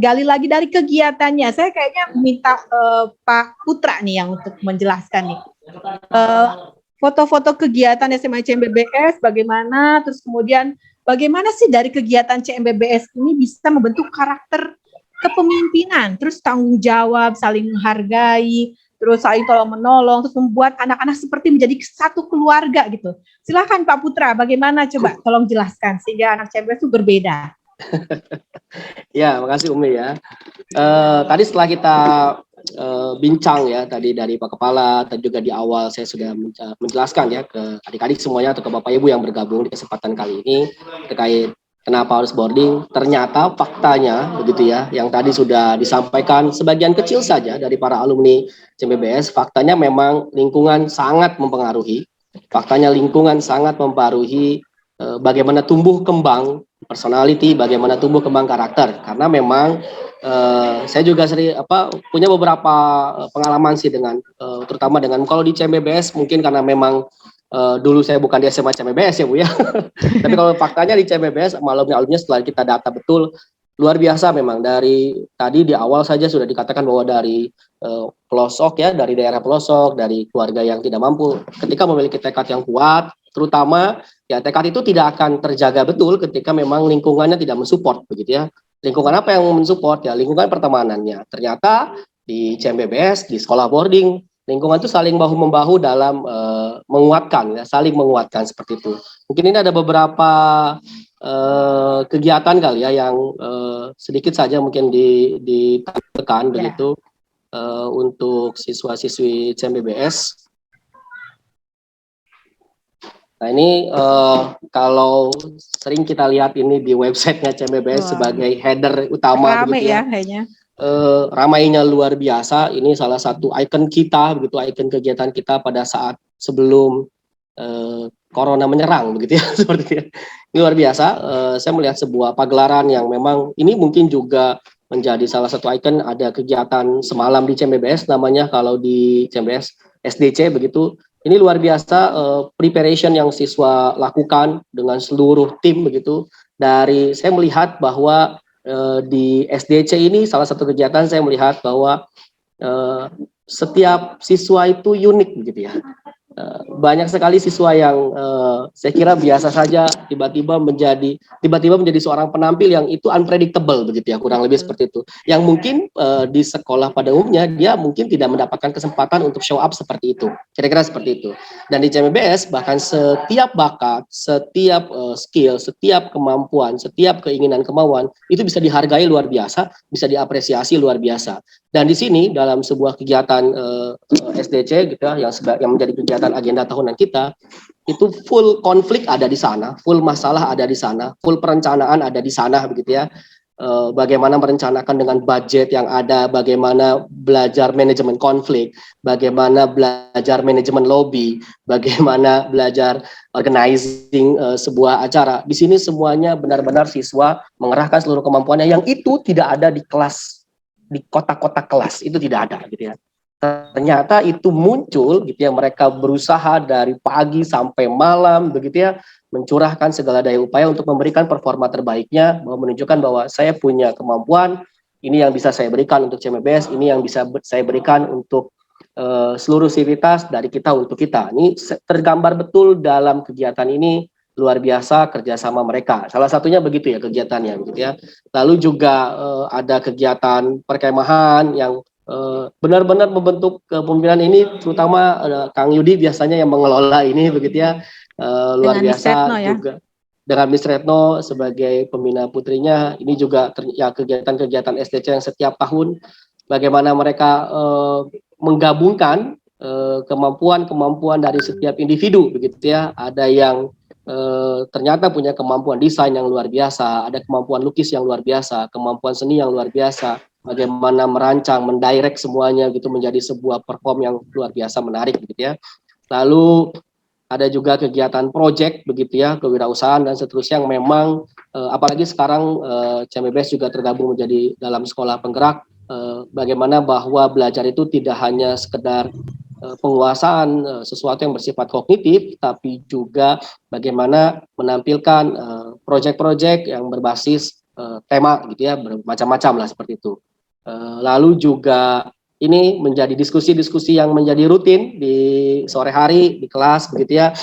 S2: gali lagi dari kegiatannya. Saya kayaknya minta Pak Putra nih yang untuk menjelaskan nih. Foto-foto kegiatan SMA CMBBS bagaimana, terus kemudian bagaimana sih dari kegiatan CMBBS ini bisa membentuk karakter kepemimpinan, terus tanggung jawab, saling menghargai, terus saling tolong menolong, terus membuat anak-anak seperti menjadi satu keluarga gitu. Silakan Pak Putra, bagaimana coba tolong jelaskan sehingga anak CMBBS itu berbeda.
S1: Ya, makasih Umi ya. Tadi setelah kita bincang ya tadi dari Pak Kepala dan juga di awal saya sudah menjelaskan ya ke adik-adik semuanya atau ke Bapak Ibu yang bergabung di kesempatan kali ini terkait kenapa harus boarding. Ternyata faktanya begitu ya, yang tadi sudah disampaikan sebagian kecil saja dari para alumni CMBBS, faktanya memang lingkungan sangat mempengaruhi. Faktanya lingkungan sangat mempengaruhi bagaimana tumbuh kembang personality, bagaimana tumbuh kembang karakter. Karena memang saya juga sering punya beberapa pengalaman sih dengan terutama dengan kalau di CMBBS mungkin karena memang dulu saya bukan di SMA CMBBS ya Bu ya. Tapi kalau faktanya di CMBBS alumni-alumninya setelah kita data betul luar biasa memang. Dari tadi di awal saja sudah dikatakan bahwa dari pelosok ya, dari daerah pelosok, dari keluarga yang tidak mampu, ketika memiliki tekad yang kuat, terutama ya tekad itu tidak akan terjaga betul ketika memang lingkungannya tidak mensupport begitu ya. Lingkungan apa yang mensupport ya? Lingkungan pertemanannya. Ternyata di CMBBS, di sekolah boarding, lingkungan itu saling bahu-membahu dalam menguatkan ya, saling menguatkan seperti itu. Mungkin ini ada beberapa kegiatan kali ya yang sedikit saja mungkin ditekan begitu untuk siswa-siswi CMBBS. Nah ini kalau sering kita lihat ini di websitenya CMBBS sebagai header utama
S2: ramai
S1: begitu ya.
S2: Kayaknya.
S1: Ramainya luar biasa. Ini salah satu ikon kita begitu, ikon kegiatan kita pada saat sebelum corona menyerang begitu ya seperti itu. Ini luar biasa. Saya melihat sebuah pagelaran yang memang ini mungkin juga menjadi salah satu ikon. Ada kegiatan semalam di CMBBS namanya, kalau di CMBBS SDC begitu. Ini luar biasa preparation yang siswa lakukan dengan seluruh tim begitu. Dari saya melihat bahwa di SDC ini salah satu kegiatan saya melihat bahwa setiap siswa itu unik begitu ya. banyak sekali siswa yang saya kira biasa saja tiba-tiba menjadi seorang penampil yang itu unpredictable begitu ya, kurang lebih seperti itu. Yang mungkin di sekolah pada umumnya dia mungkin tidak mendapatkan kesempatan untuk show up seperti itu. Kira-kira seperti itu. Dan di CMBS bahkan setiap bakat, setiap skill, setiap kemampuan, setiap keinginan kemauan itu bisa dihargai luar biasa, bisa diapresiasi luar biasa. Dan di sini dalam sebuah kegiatan SDC gitu ya, yang menjadi kegiatan agenda tahunan kita, itu full konflik ada di sana, full masalah ada di sana, full perencanaan ada di sana begitu ya. Bagaimana merencanakan dengan budget yang ada, bagaimana belajar manajemen konflik, bagaimana belajar manajemen lobby, bagaimana belajar organizing sebuah acara. Di sini semuanya benar-benar siswa mengerahkan seluruh kemampuannya yang itu tidak ada di kelas, di kotak-kotak kelas, itu tidak ada gitu ya. Ternyata itu muncul gitu ya, mereka berusaha dari pagi sampai malam begitu ya, mencurahkan segala daya upaya untuk memberikan performa terbaiknya, menunjukkan bahwa saya punya kemampuan, ini yang bisa saya berikan untuk CMBS, ini yang bisa saya berikan untuk seluruh sivitas dari kita untuk kita. Ini tergambar betul dalam kegiatan ini, luar biasa kerjasama mereka. Salah satunya begitu ya kegiatannya gitu ya. Lalu juga ada kegiatan perkemahan yang benar-benar membentuk kepemimpinan ini, terutama Kang Yudi biasanya yang mengelola ini begitu ya, luar biasa juga. Dengan Miss Retno sebagai pembina putrinya, ini juga ya kegiatan-kegiatan SDC yang setiap tahun bagaimana mereka menggabungkan kemampuan-kemampuan dari setiap individu begitu ya. Ada yang ternyata punya kemampuan desain yang luar biasa, ada kemampuan lukis yang luar biasa, kemampuan seni yang luar biasa, bagaimana merancang, mendirect semuanya gitu menjadi sebuah perform yang luar biasa menarik gitu ya. Lalu ada juga kegiatan project begitu ya, kewirausahaan dan seterusnya yang memang apalagi sekarang CMBS juga tergabung menjadi dalam sekolah penggerak, bagaimana bahwa belajar itu tidak hanya sekedar penguasaan sesuatu yang bersifat kognitif, tapi juga bagaimana menampilkan proyek-proyek yang berbasis tema gitu ya, bermacam-macam lah seperti itu. Lalu juga ini menjadi diskusi-diskusi yang menjadi rutin di sore hari di kelas begitu ya,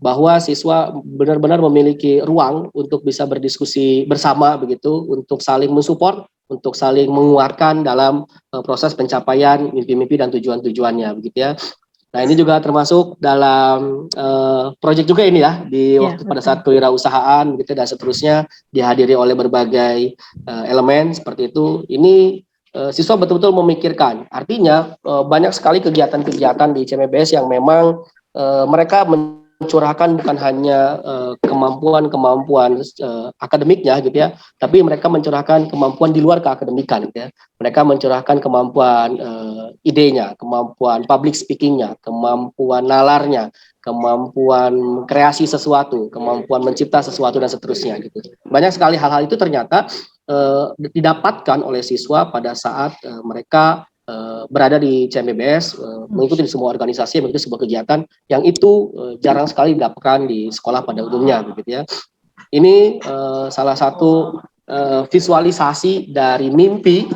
S1: bahwa siswa benar-benar memiliki ruang untuk bisa berdiskusi bersama begitu, untuk saling mensupport, untuk saling menguatkan dalam proses pencapaian mimpi-mimpi dan tujuan-tujuannya begitu ya. Nah ini juga termasuk dalam proyek juga ini ya, di waktu pada saat kewirausahaan gitu dan seterusnya, dihadiri oleh berbagai elemen seperti itu. Ini siswa betul-betul memikirkan, artinya banyak sekali kegiatan-kegiatan di CMBS yang memang mereka mencurahkan bukan hanya kemampuan-kemampuan akademiknya gitu ya, tapi mereka mencurahkan kemampuan di luar keakademikan gitu ya. Mereka mencurahkan kemampuan idenya, kemampuan public speakingnya, kemampuan nalarnya, kemampuan kreasi sesuatu, kemampuan mencipta sesuatu dan seterusnya gitu. Banyak sekali hal-hal itu ternyata didapatkan oleh siswa pada saat mereka berada di CMBS, mengikuti semua organisasi, mengikuti sebuah kegiatan yang itu jarang sekali didapatkan di sekolah pada umumnya begitu ya. Ini salah satu visualisasi dari mimpi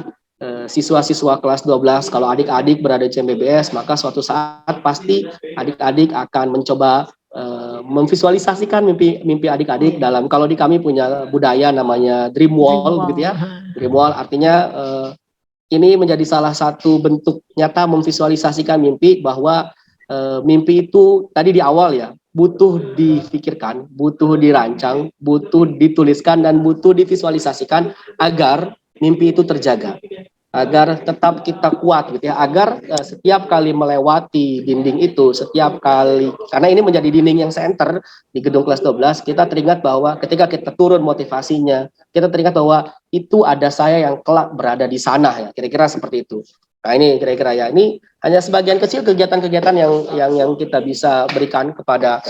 S1: siswa-siswa kelas 12. Kalau adik-adik berada di CMBS, maka suatu saat pasti adik-adik akan mencoba memvisualisasikan mimpi adik-adik dalam, kalau di kami punya budaya namanya dream wall gitu ya. Dream wall artinya ini menjadi salah satu bentuk nyata memvisualisasikan mimpi, bahwa mimpi itu tadi di awal ya, butuh dipikirkan, butuh dirancang, butuh dituliskan, dan butuh divisualisasikan agar mimpi itu terjaga, agar tetap kita kuat gitu ya, agar setiap kali melewati dinding itu, setiap kali, karena ini menjadi dinding yang center di gedung kelas 12, kita teringat bahwa ketika kita turun motivasinya, kita teringat bahwa itu ada saya yang kelak berada di sana ya, kira-kira seperti itu. Nah ini kira-kira ya, ini hanya sebagian kecil kegiatan-kegiatan yang kita bisa berikan kepada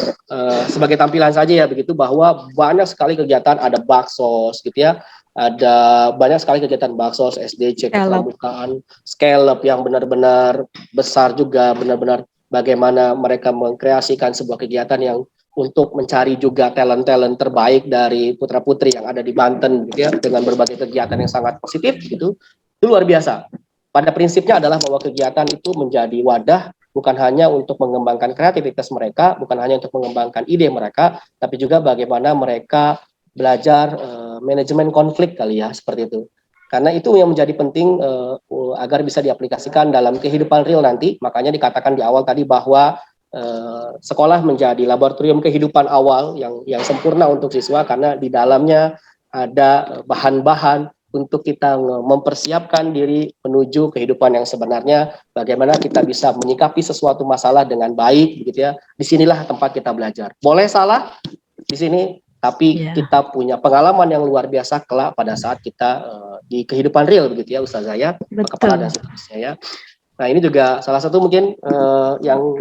S1: sebagai tampilan saja ya begitu, bahwa banyak sekali kegiatan, ada baksos gitu ya, ada banyak sekali kegiatan baksos, SDC, keterbukaan, scale up yang benar-benar besar juga, benar-benar bagaimana mereka mengkreasikan sebuah kegiatan yang untuk mencari juga talent-talent terbaik dari putra-putri yang ada di Banten gitu ya, dengan berbagai kegiatan yang sangat positif gitu. Itu luar biasa. Pada prinsipnya adalah bahwa kegiatan itu menjadi wadah bukan hanya untuk mengembangkan kreativitas mereka, bukan hanya untuk mengembangkan ide mereka, tapi juga bagaimana mereka belajar manajemen konflik kali ya, seperti itu. Karena itu yang menjadi penting agar bisa diaplikasikan dalam kehidupan real nanti. Makanya dikatakan di awal tadi bahwa sekolah menjadi laboratorium kehidupan awal yang sempurna untuk siswa, karena di dalamnya ada bahan-bahan untuk kita mempersiapkan diri menuju kehidupan yang sebenarnya, bagaimana kita bisa menyikapi sesuatu masalah dengan baik, begitu ya. Disinilah tempat kita belajar. Boleh salah di sini, tapi kita punya pengalaman yang luar biasa kelak pada saat kita di kehidupan real, begitu ya, Ustazah ya, kepala dan seterusnya ya. Nah, ini juga salah satu mungkin yang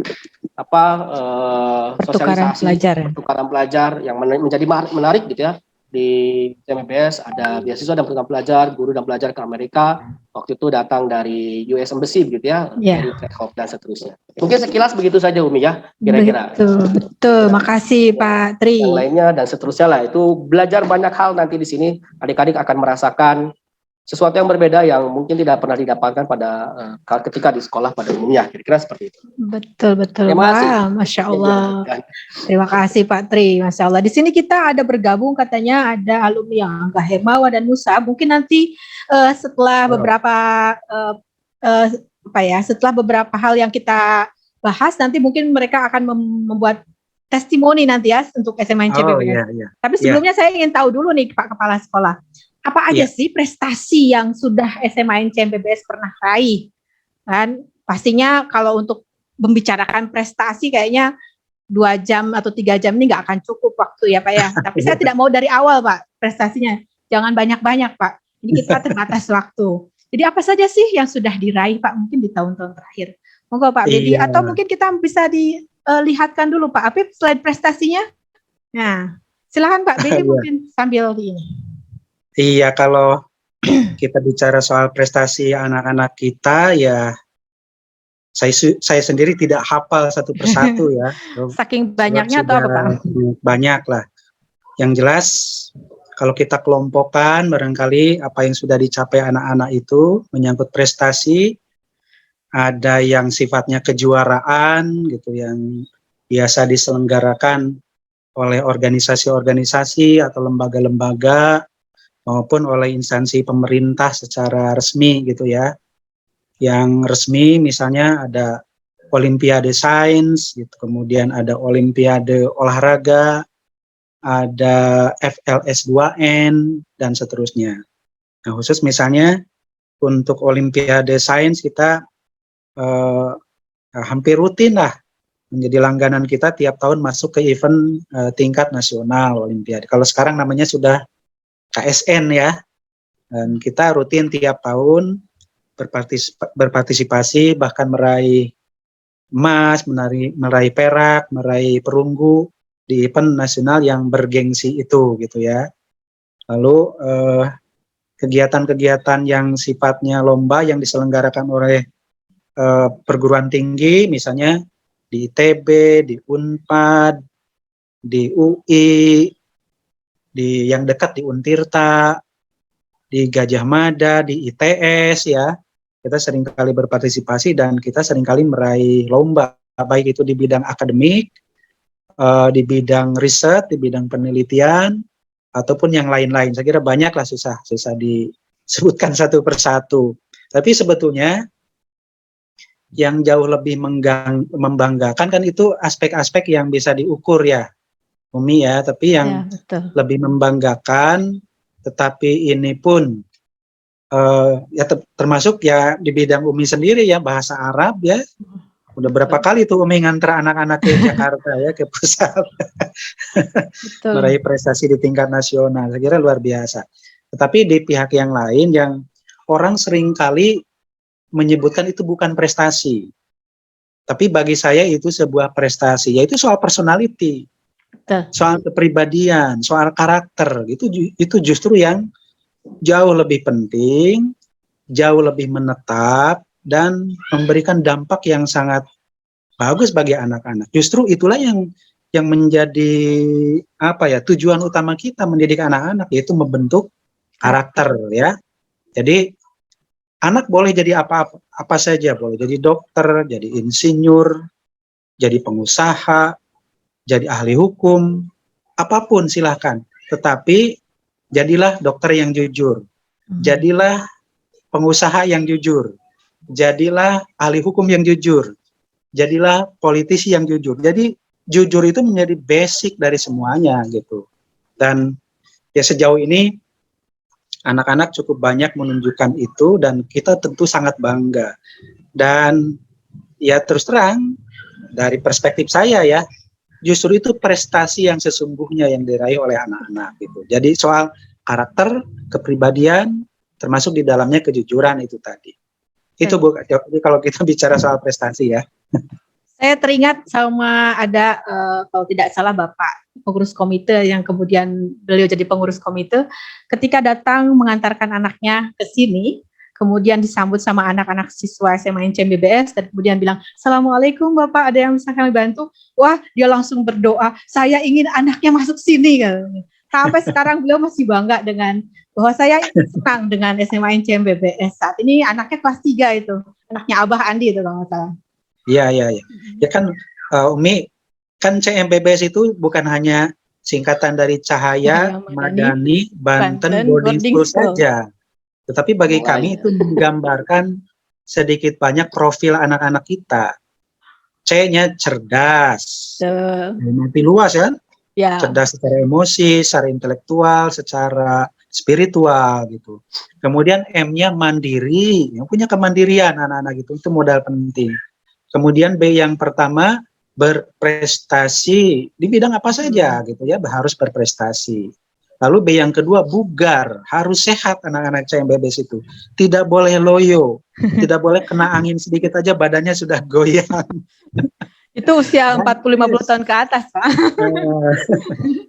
S1: sosialisasi pertukaran pelajar yang menjadi menarik gitu ya. Di CMBS ada beasiswa dan pertukaran pelajar, guru dan pelajar ke Amerika. Waktu itu datang dari US Embassy begitu ya, dari Trackhoff dan seterusnya. Mungkin sekilas begitu saja Umi ya, kira-kira.
S2: Betul. Makasih Pak Tri.
S1: Yang lainnya dan seterusnya lah, itu belajar banyak hal nanti di sini. Adik-adik akan merasakan sesuatu yang berbeda yang mungkin tidak pernah didapatkan pada ketika di sekolah pada umumnya, kira-kira seperti itu.
S2: Betul.
S1: Terima kasih.
S2: Masya Allah. Terima kasih Pak Tri, Masya Allah. Di sini kita ada bergabung, katanya ada alumni yang Angga Hermawa dan Musa. Mungkin nanti setelah beberapa setelah beberapa hal yang kita bahas, nanti mungkin mereka akan membuat testimoni nanti ya untuk SMA CPBS. Tapi sebelumnya saya ingin tahu dulu nih Pak Kepala Sekolah, apa aja sih prestasi yang sudah SMA CPBS pernah raih? Kan pastinya kalau untuk membicarakan prestasi kayaknya 2 jam atau 3 jam ini nggak akan cukup waktu ya Pak ya. Tapi saya tidak mau dari awal Pak prestasinya, jangan banyak-banyak Pak. Ini kita terbatas waktu. Jadi apa saja sih yang sudah diraih Pak mungkin di tahun-tahun terakhir? Monggo Pak Bedi, atau mungkin kita bisa dilihatkan dulu Pak Apip slide prestasinya. Nah, silakan Pak Bedi mungkin sambil di ini.
S3: Iya, kalau kita bicara soal prestasi anak-anak kita ya, saya sendiri tidak hafal satu persatu ya.
S2: Saking banyaknya atau apa Pak?
S3: Banyak lah. Yang jelas kalau kita kelompokkan barangkali apa yang sudah dicapai anak-anak itu menyangkut prestasi, ada yang sifatnya kejuaraan gitu, yang biasa diselenggarakan oleh organisasi-organisasi atau lembaga-lembaga maupun oleh instansi pemerintah secara resmi gitu ya. Yang resmi misalnya ada Olimpiade Sains gitu, kemudian ada Olimpiade Olahraga, ada FLS 2N dan seterusnya. Nah, khusus misalnya untuk Olimpiade Sains kita hampir rutin lah menjadi langganan kita tiap tahun masuk ke event tingkat nasional Olimpiade. Kalau sekarang namanya sudah KSN ya, dan kita rutin tiap tahun berpartisipasi, bahkan meraih emas, meraih perak, meraih perunggu di event nasional yang bergengsi itu gitu ya. Lalu kegiatan-kegiatan yang sifatnya lomba yang diselenggarakan oleh perguruan tinggi, misalnya di ITB, di Unpad, di UI, di yang dekat di Untirta, di Gajah Mada, di ITS ya, kita seringkali berpartisipasi dan kita seringkali meraih lomba, baik itu di bidang akademik, di bidang riset, di bidang penelitian, ataupun yang lain-lain. Saya kira banyaklah, susah disebutkan satu persatu. Tapi sebetulnya yang jauh lebih membanggakan kan itu aspek-aspek yang bisa diukur ya, Umi ya, tapi yang lebih membanggakan, tetapi ini pun ya termasuk ya di bidang Umi sendiri ya, bahasa Arab ya. Udah berapa kali tuh Umi nganter anak-anak ke Jakarta ya, ke pusat. Meraih prestasi di tingkat nasional, saya kira luar biasa. Tetapi di pihak yang lain yang orang seringkali menyebutkan itu bukan prestasi. Tapi bagi saya itu sebuah prestasi, yaitu soal personality. Soal kepribadian, soal karakter, itu justru yang jauh lebih penting, jauh lebih menetap dan memberikan dampak yang sangat bagus bagi anak-anak. Justru itulah yang menjadi tujuan utama kita mendidik anak-anak, yaitu membentuk karakter ya. Jadi anak boleh jadi apa saja, boleh jadi dokter, jadi insinyur, jadi pengusaha, jadi ahli hukum, apapun silahkan. Tetapi jadilah dokter yang jujur, jadilah pengusaha yang jujur, jadilah ahli hukum yang jujur, jadilah politisi yang jujur. Jadi jujur itu menjadi basic dari semuanya gitu. Dan ya sejauh ini anak-anak cukup banyak menunjukkan itu dan kita tentu sangat bangga. Dan ya terus terang dari perspektif saya ya, justru itu prestasi yang sesungguhnya yang diraih oleh anak-anak gitu. Jadi soal karakter, kepribadian, termasuk di dalamnya kejujuran itu tadi. Itu Bu, jadi kalau kita bicara soal prestasi ya.
S2: Saya teringat sama ada kalau tidak salah Bapak pengurus komite yang kemudian beliau jadi pengurus komite, ketika datang mengantarkan anaknya ke sini, kemudian disambut sama anak-anak siswa SMA NCMBBS dan kemudian bilang, "Assalamualaikum Bapak, ada yang bisa kami bantu?" Wah, dia langsung berdoa, "Saya ingin anaknya masuk sini." Sampai sekarang beliau masih bangga dengan bahwa saya senang dengan SMA NCMBBS. Saat ini anaknya kelas 3 itu, anaknya Abah Andi itu kalau nggak salah.
S3: Iya. Ya kan Umi, kan CMBBS itu bukan hanya singkatan dari Cahaya Madani Banten Boarding School saja. Tetapi bagi kami itu menggambarkan sedikit banyak profil anak-anak kita. C-nya cerdas, nanti luas kan? Ya. Cerdas secara emosi, secara intelektual, secara spiritual gitu. Kemudian M-nya mandiri, yang punya kemandirian anak-anak itu modal penting. Kemudian B yang pertama berprestasi di bidang apa saja gitu ya, harus berprestasi. Lalu B yang kedua bugar, harus sehat anak-anak CMBBS itu. Tidak boleh loyo, tidak boleh kena angin sedikit aja badannya sudah goyang.
S2: Itu usia 40-50 tahun ke atas, Pak.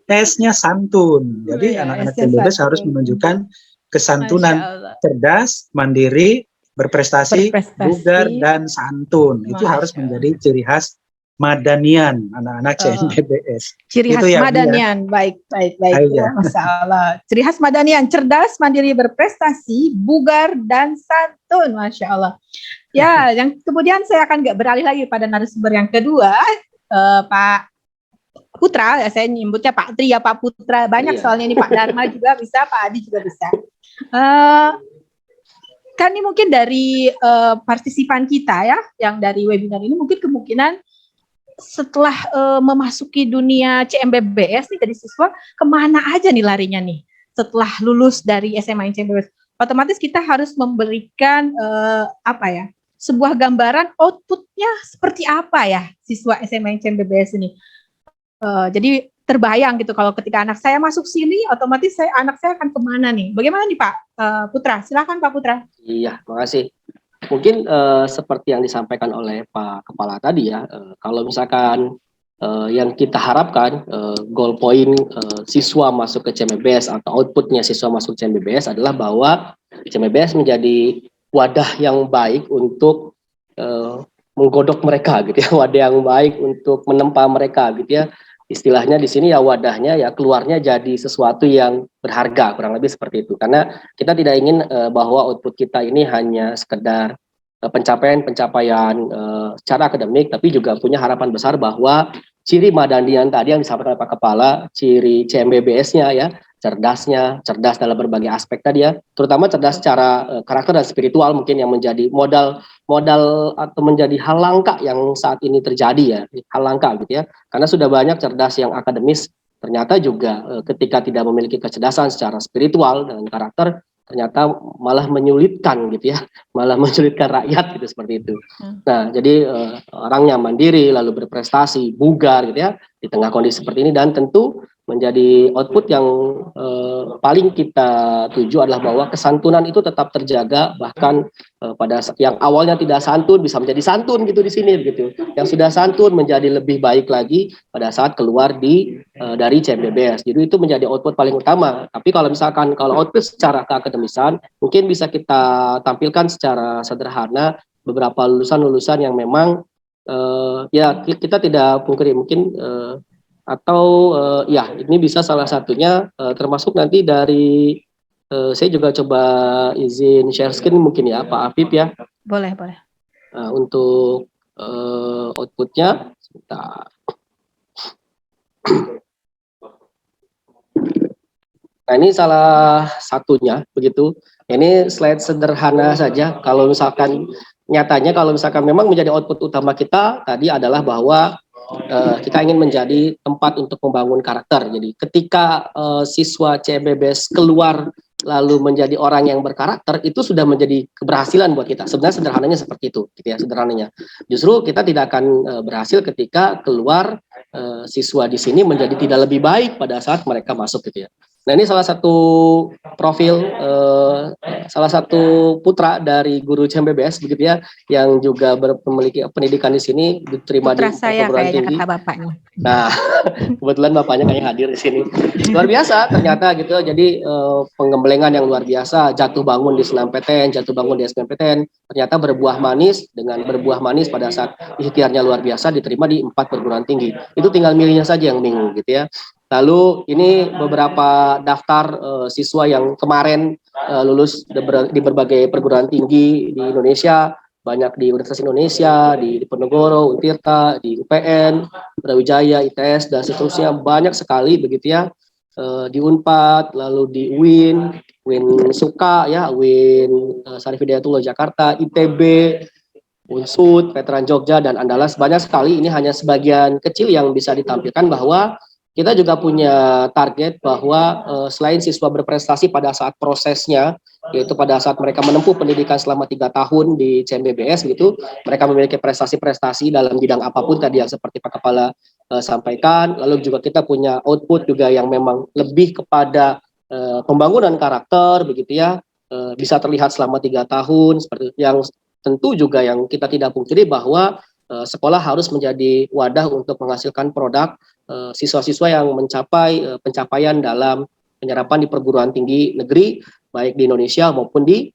S3: S-nya santun. Jadi anak-anak CMBBS harus menunjukkan kesantunan, cerdas, mandiri, berprestasi, bugar, dan santun. Itu harus menjadi ciri khas Madanian anak-anak CMBBS.
S2: Ciri khas ya, Madanian, baik. Masalah. Ciri khas Madanian, cerdas, mandiri, berprestasi, bugar, dan santun, Masya Allah. Ya, yang kemudian saya akan beralih lagi pada narasumber yang kedua, Pak Putra, saya nyebutnya Pak Tri ya, Pak Putra. Banyak soalnya ini Pak Dharma juga bisa, Pak Adi juga bisa. Kan ini mungkin dari partisipan kita ya, yang dari webinar ini mungkin kemungkinan setelah memasuki dunia CMBBS nih dari siswa, kemana aja nih larinya nih setelah lulus dari SMA CMBBS? Otomatis kita harus memberikan sebuah gambaran outputnya seperti apa ya siswa SMA CMBBS ini. Jadi terbayang gitu kalau ketika anak saya masuk sini, otomatis anak saya akan kemana nih? Bagaimana nih Pak Putra? Silakan Pak Putra.
S1: Iya, makasih. Mungkin seperti yang disampaikan oleh Pak Kepala tadi ya, kalau misalkan yang kita harapkan goal point siswa masuk ke CMBBS atau outputnya siswa masuk CMBBS adalah bahwa CMBBS menjadi wadah yang baik untuk menggodok mereka gitu ya, wadah yang baik untuk menempa mereka gitu ya. Istilahnya di sini ya wadahnya ya keluarnya jadi sesuatu yang berharga, kurang lebih seperti itu. Karena kita tidak ingin bahwa output kita ini hanya sekedar pencapaian secara akademik, tapi juga punya harapan besar bahwa ciri Madanian tadi yang disampaikan oleh Pak Kepala, ciri CMBBS-nya ya, cerdas dalam berbagai aspek tadi ya, terutama cerdas secara karakter dan spiritual mungkin yang menjadi modal atau menjadi hal langka yang saat ini terjadi ya, hal langka gitu ya, karena sudah banyak cerdas yang akademis ternyata juga ketika tidak memiliki kecerdasan secara spiritual dan karakter ternyata malah menyulitkan gitu ya, malah menyulitkan rakyat gitu seperti itu. Nah, jadi orangnya mandiri lalu berprestasi, bugar gitu ya di tengah kondisi seperti ini, dan tentu menjadi output yang paling kita tuju adalah bahwa kesantunan itu tetap terjaga, bahkan pada yang awalnya tidak santun bisa menjadi santun gitu di sini gitu. Yang sudah santun menjadi lebih baik lagi pada saat keluar dari CMBBS. Jadi itu menjadi output paling utama. Tapi kalau misalkan output secara keakademisan mungkin bisa kita tampilkan secara sederhana beberapa lulusan-lulusan yang memang ya kita tidak pungkiri mungkin atau ya ini bisa salah satunya termasuk nanti dari Saya juga coba izin share screen mungkin ya Pak Afif ya,
S2: Boleh, boleh.
S1: untuk outputnya. Sebentar. Nah ini salah satunya begitu. Ini slide sederhana saja. Kalau misalkan nyatanya kalau misalkan memang menjadi output utama kita tadi adalah bahwa kita ingin menjadi tempat untuk membangun karakter. Jadi ketika siswa CMBBS keluar lalu menjadi orang yang berkarakter, itu sudah menjadi keberhasilan buat kita. Sebenarnya sederhananya seperti itu, gitu ya sederhananya. Justru kita tidak akan berhasil ketika keluar siswa di sini menjadi tidak lebih baik pada saat mereka masuk, gitu ya. Nah ini salah satu profil, salah satu putra dari guru CMBBS begitu ya, yang juga memiliki pendidikan di sini, diterima
S2: Putra
S1: di
S2: saya
S1: perguruan
S2: kayaknya
S1: tinggi.
S2: kata bapaknya.
S1: Nah, kebetulan bapaknya kayak hadir di sini. Luar biasa ternyata gitu. Jadi pengembelengan yang luar biasa, jatuh bangun di SNMPTN, jatuh bangun di SNMPTN, ternyata berbuah manis. Dengan berbuah manis pada saat ikhtiarnya luar biasa diterima di 4 perguruan tinggi. Itu tinggal milihnya saja yang bingung gitu ya. Lalu ini beberapa daftar siswa yang kemarin lulus di berbagai perguruan tinggi di Indonesia, banyak di Universitas Indonesia, di Diponegoro, Untirta, di UPN, Brawijaya, ITS, dan seterusnya, banyak sekali begitu ya. Di Unpad, lalu di UIN Suka ya, UIN Syarif Hidayatullah Jakarta, ITB, Unsud, Veteran Jogja, dan Andalas, banyak sekali. Ini hanya sebagian kecil yang bisa ditampilkan, bahwa kita juga punya target bahwa selain siswa berprestasi pada saat prosesnya, yaitu pada saat mereka menempuh pendidikan selama 3 tahun di CMBBS gitu, mereka memiliki prestasi-prestasi dalam bidang apapun tadi yang seperti Pak Kepala sampaikan. Lalu juga kita punya output juga yang memang lebih kepada pembangunan karakter begitu ya, bisa terlihat selama 3 tahun, seperti yang tentu juga yang kita tidak pungkiri bahwa sekolah harus menjadi wadah untuk menghasilkan produk siswa-siswa yang mencapai pencapaian dalam penyerapan di perguruan tinggi negeri, baik di Indonesia maupun di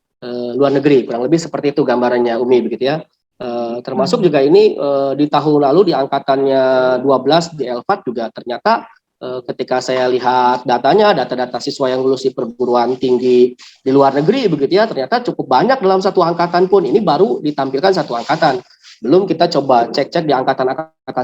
S1: luar negeri. Kurang lebih seperti itu gambarannya, Umi, begitu ya. Termasuk juga ini di tahun lalu di angkatannya 12 di LVAD juga ternyata ketika saya lihat datanya, data-data siswa yang lulus di perguruan tinggi di luar negeri begitu ya, ternyata cukup banyak dalam satu angkatan pun. Ini baru ditampilkan satu angkatan. Belum kita coba cek-cek di angkatan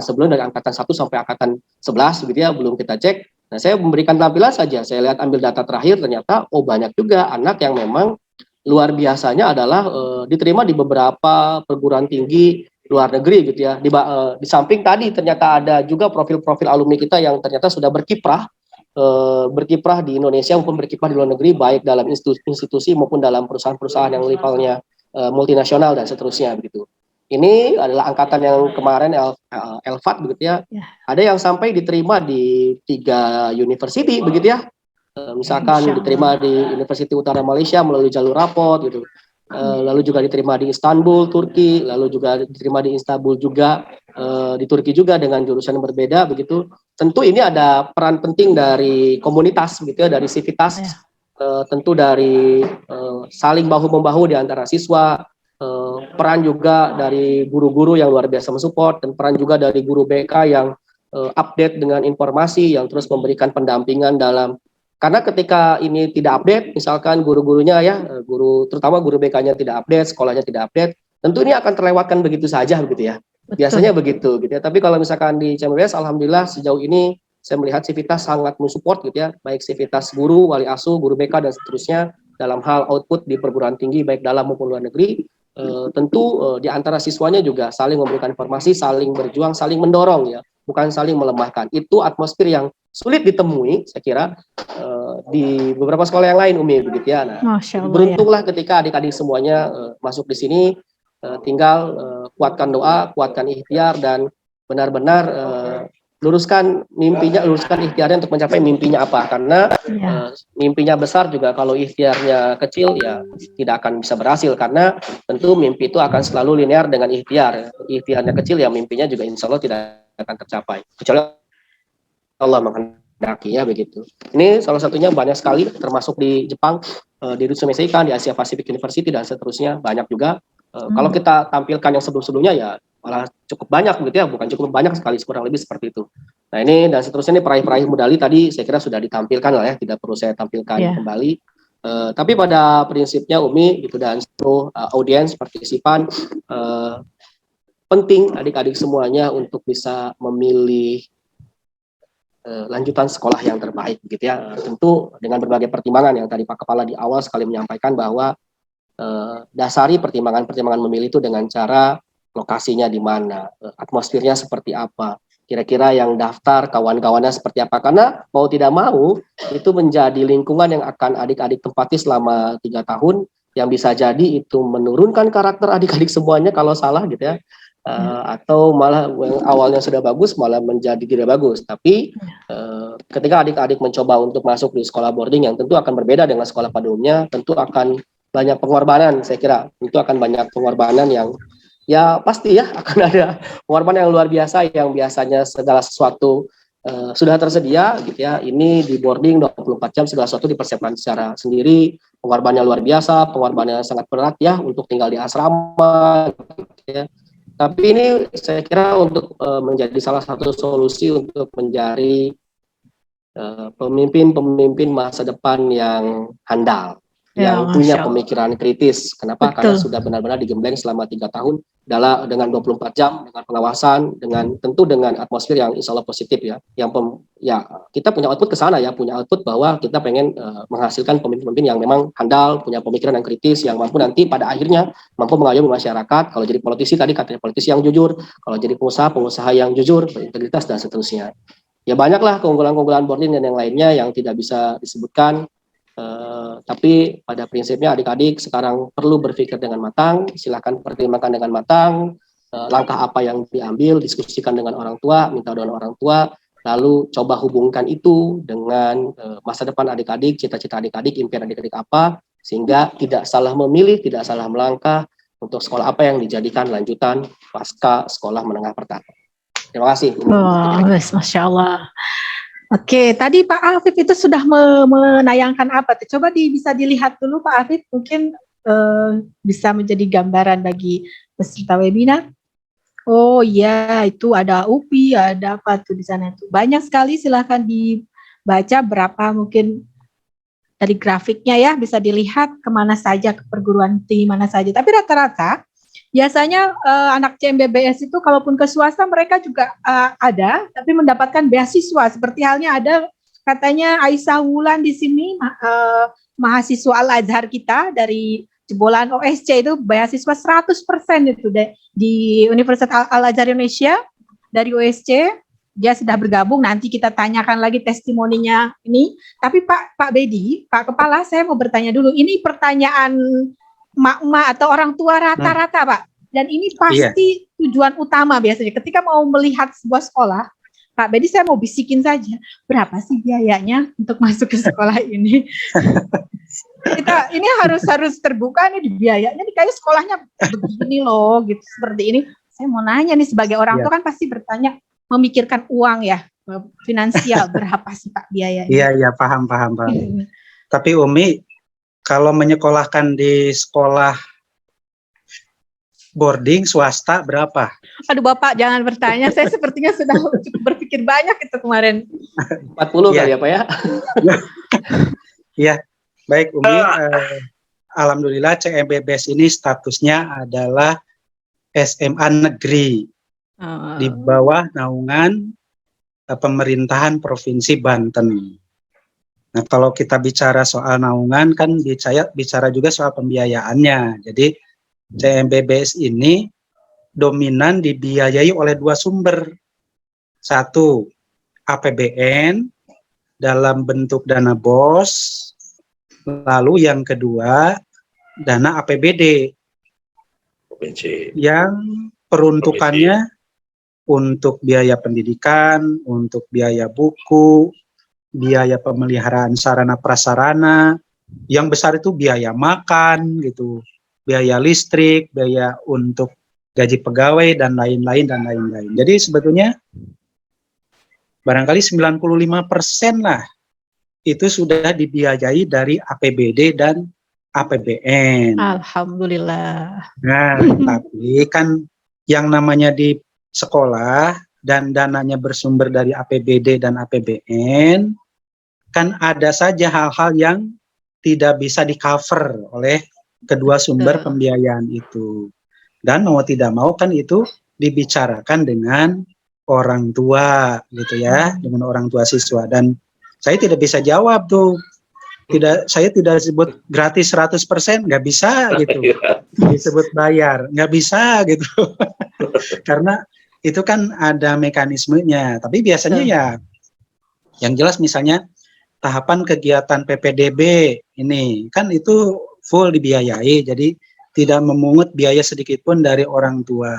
S1: sebelum, dari angkatan 1 sampai angkatan 11 begitu ya, belum kita cek. Nah, saya memberikan tampilan saja. Saya lihat ambil data terakhir, ternyata banyak juga anak yang memang luar biasanya adalah diterima di beberapa perguruan tinggi luar negeri gitu ya. Di samping tadi ternyata ada juga profil-profil alumni kita yang ternyata sudah berkiprah di Indonesia maupun berkiprah di luar negeri, baik dalam institusi maupun dalam perusahaan-perusahaan yang levelnya multinasional dan seterusnya begitu. Ini adalah angkatan yang kemarin LVAD begitu ya. Ada yang sampai diterima di 3 university begitu ya. Misalkan diterima di University Utara Malaysia melalui jalur rapot gitu. Lalu juga diterima di Istanbul, Turki, lalu juga diterima di Istanbul juga di Turki juga dengan jurusan yang berbeda begitu. Tentu ini ada peran penting dari komunitas gitu ya, dari sivitas, tentu dari saling bahu-membahu di antara siswa, peran juga dari guru-guru yang luar biasa mensupport, dan peran juga dari guru BK yang update dengan informasi, yang terus memberikan pendampingan dalam. Karena ketika ini tidak update, misalkan guru-gurunya ya, terutama guru BK-nya tidak update, sekolahnya tidak update, tentu ini akan terlewatkan begitu saja begitu ya. Biasanya begitu gitu ya. Tapi kalau misalkan di CMBS, alhamdulillah sejauh ini saya melihat Civitas sangat mensupport gitu ya, baik Civitas guru, wali asuh, guru BK dan seterusnya dalam hal output di perguruan tinggi baik dalam maupun luar negeri. Tentu di antara siswanya juga saling memberikan informasi, saling berjuang, saling mendorong ya, bukan saling melemahkan. Itu atmosfer yang sulit ditemui, saya kira, di beberapa sekolah yang lain, Umi, begitu ya. Nah, beruntunglah ketika adik-adik semuanya masuk di sini, tinggal kuatkan doa, kuatkan ikhtiar, dan benar-benar luruskan mimpinya, luruskan ikhtiarnya untuk mencapai mimpinya apa. Karena mimpinya besar juga kalau ikhtiarnya kecil ya tidak akan bisa berhasil, karena tentu mimpi itu akan selalu linear dengan ikhtiar. Ikhtiarnya kecil ya mimpinya juga insya Allah tidak akan tercapai. Kecuali Allah menghendakinya begitu. Ini salah satunya, banyak sekali, termasuk di Jepang, di Ritsumei Seikan, di Asia Pacific University dan seterusnya, banyak juga. Kalau kita tampilkan yang sebelum-sebelumnya ya malah cukup banyak begitu ya, bukan cukup banyak sekali, kurang lebih seperti itu. Nah ini dan seterusnya, ini peraih-peraih medali tadi saya kira sudah ditampilkan lah ya, tidak perlu saya tampilkan kembali. Tapi pada prinsipnya Umi gitu dan seluruh audiens partisipan, penting adik-adik semuanya untuk bisa memilih lanjutan sekolah yang terbaik gitu ya. Tentu dengan berbagai pertimbangan yang tadi Pak Kepala di awal sekali menyampaikan bahwa dasari pertimbangan-pertimbangan memilih itu dengan cara lokasinya di mana, atmosfernya seperti apa, kira-kira yang daftar kawan-kawannya seperti apa. Karena mau tidak mau itu menjadi lingkungan yang akan adik-adik tempati selama 3 tahun, yang bisa jadi itu menurunkan karakter adik-adik semuanya kalau salah gitu ya. Atau malah yang awalnya sudah bagus malah menjadi tidak bagus. Tapi ketika adik-adik mencoba untuk masuk di sekolah boarding yang tentu akan berbeda dengan sekolah pada umumnya, tentu akan banyak pengorbanan. Saya kira itu akan banyak pengorbanan yang ya pasti ya akan ada pengorbanan yang luar biasa, yang biasanya segala sesuatu sudah tersedia gitu ya. Ini di boarding 24 jam segala sesuatu dipersiapkan secara sendiri, pengorbanannya luar biasa, pengorbanannya sangat berat ya untuk tinggal di asrama gitu ya. Tapi ini saya kira untuk menjadi salah satu solusi untuk mencari pemimpin-pemimpin masa depan yang handal, yang punya pemikiran kritis. Kenapa? Karena sudah benar-benar digembleng selama 3 tahun dengan 24 jam, dengan pengawasan, dengan tentu dengan atmosfer yang insya Allah positif ya. Ya kita punya output ke sana ya, punya output bahwa kita pengen menghasilkan pemimpin-pemimpin yang memang handal, punya pemikiran yang kritis, yang mampu nanti pada akhirnya mampu mengayomi masyarakat. Kalau jadi politisi tadi katanya politisi yang jujur, kalau jadi pengusaha yang jujur, berintegritas dan seterusnya. Ya banyaklah keunggulan-keunggulan boarding dan yang lainnya yang tidak bisa disebutkan. Tapi pada prinsipnya adik-adik sekarang perlu berpikir dengan matang, silakan pertimbangkan dengan matang langkah apa yang diambil, diskusikan dengan orang tua, minta doa orang tua, lalu coba hubungkan itu dengan masa depan adik-adik, cita-cita adik-adik, impian adik-adik apa, sehingga tidak salah memilih, tidak salah melangkah untuk sekolah apa yang dijadikan lanjutan pasca sekolah menengah pertama. Terima kasih.
S2: Masya Allah. Oke, tadi Pak Afif itu sudah menayangkan apa? Coba bisa dilihat dulu Pak Afif, mungkin bisa menjadi gambaran bagi peserta webinar. Oh iya, itu ada UPI, ada apa tuh di sana tuh. Banyak sekali, silahkan dibaca berapa mungkin dari grafiknya ya, bisa dilihat kemana saja, ke perguruan tinggi mana saja. Tapi rata-rata biasanya anak CMBBS itu kalaupun ke swasta mereka juga ada, tapi mendapatkan beasiswa. Seperti halnya ada katanya Aisyah Wulan di sini, mahasiswa Al-Azhar kita dari jebolan OSC itu beasiswa 100% itu di Universitas Al-Azhar Indonesia dari OSC. Dia sudah bergabung, nanti kita tanyakan lagi testimoninya ini. Tapi Pak Bedi, Pak Kepala, saya mau bertanya dulu. Ini pertanyaan emak-emak atau orang tua rata-rata Pak, dan ini pasti tujuan utama biasanya ketika mau melihat sebuah sekolah. Pak Bedi, saya mau bisikin saja, berapa sih biayanya untuk masuk ke sekolah ini? Kita ini harus terbuka nih di biayanya, nih kayak sekolahnya begini loh, gitu seperti ini. Saya mau nanya nih sebagai orang tua kan pasti bertanya, memikirkan uang ya, finansial berapa sih Pak biayanya?
S3: Iya, paham. Tapi Umi, kalau menyekolahkan di sekolah boarding swasta berapa?
S2: Aduh Bapak, jangan bertanya, saya sepertinya sudah cukup berpikir banyak itu kemarin.
S1: 40 kali ya Pak ya?
S3: Iya, baik Umi, alhamdulillah CMBBS ini statusnya adalah SMA negeri di bawah naungan pemerintahan Provinsi Banten. Nah, kalau kita bicara soal naungan kan bicara juga soal pembiayaannya. Jadi CMBBS ini dominan dibiayai oleh 2 sumber. Satu, APBN dalam bentuk dana BOS. Lalu yang kedua, dana APBD. Yang peruntukannya untuk biaya pendidikan, untuk biaya buku, biaya pemeliharaan sarana prasarana, yang besar itu biaya makan gitu, biaya listrik, biaya untuk gaji pegawai dan lain-lain. Jadi sebetulnya barangkali 95% lah itu sudah dibiayai dari APBD dan APBN.
S2: Alhamdulillah.
S3: Nah, tapi kan yang namanya di sekolah dan dananya bersumber dari APBD dan APBN, kan ada saja hal-hal yang tidak bisa di-cover oleh kedua sumber pembiayaan itu. Dan mau tidak mau kan itu dibicarakan dengan orang tua gitu ya, dengan orang tua siswa. Dan saya tidak bisa jawab tuh. Saya tidak sebut gratis 100%, nggak bisa gitu. Disebut bayar, nggak bisa gitu. Karena itu kan ada mekanismenya. Tapi biasanya ya yang jelas misalnya tahapan kegiatan PPDB ini kan itu full dibiayai, jadi tidak memungut biaya sedikit pun dari orang tua.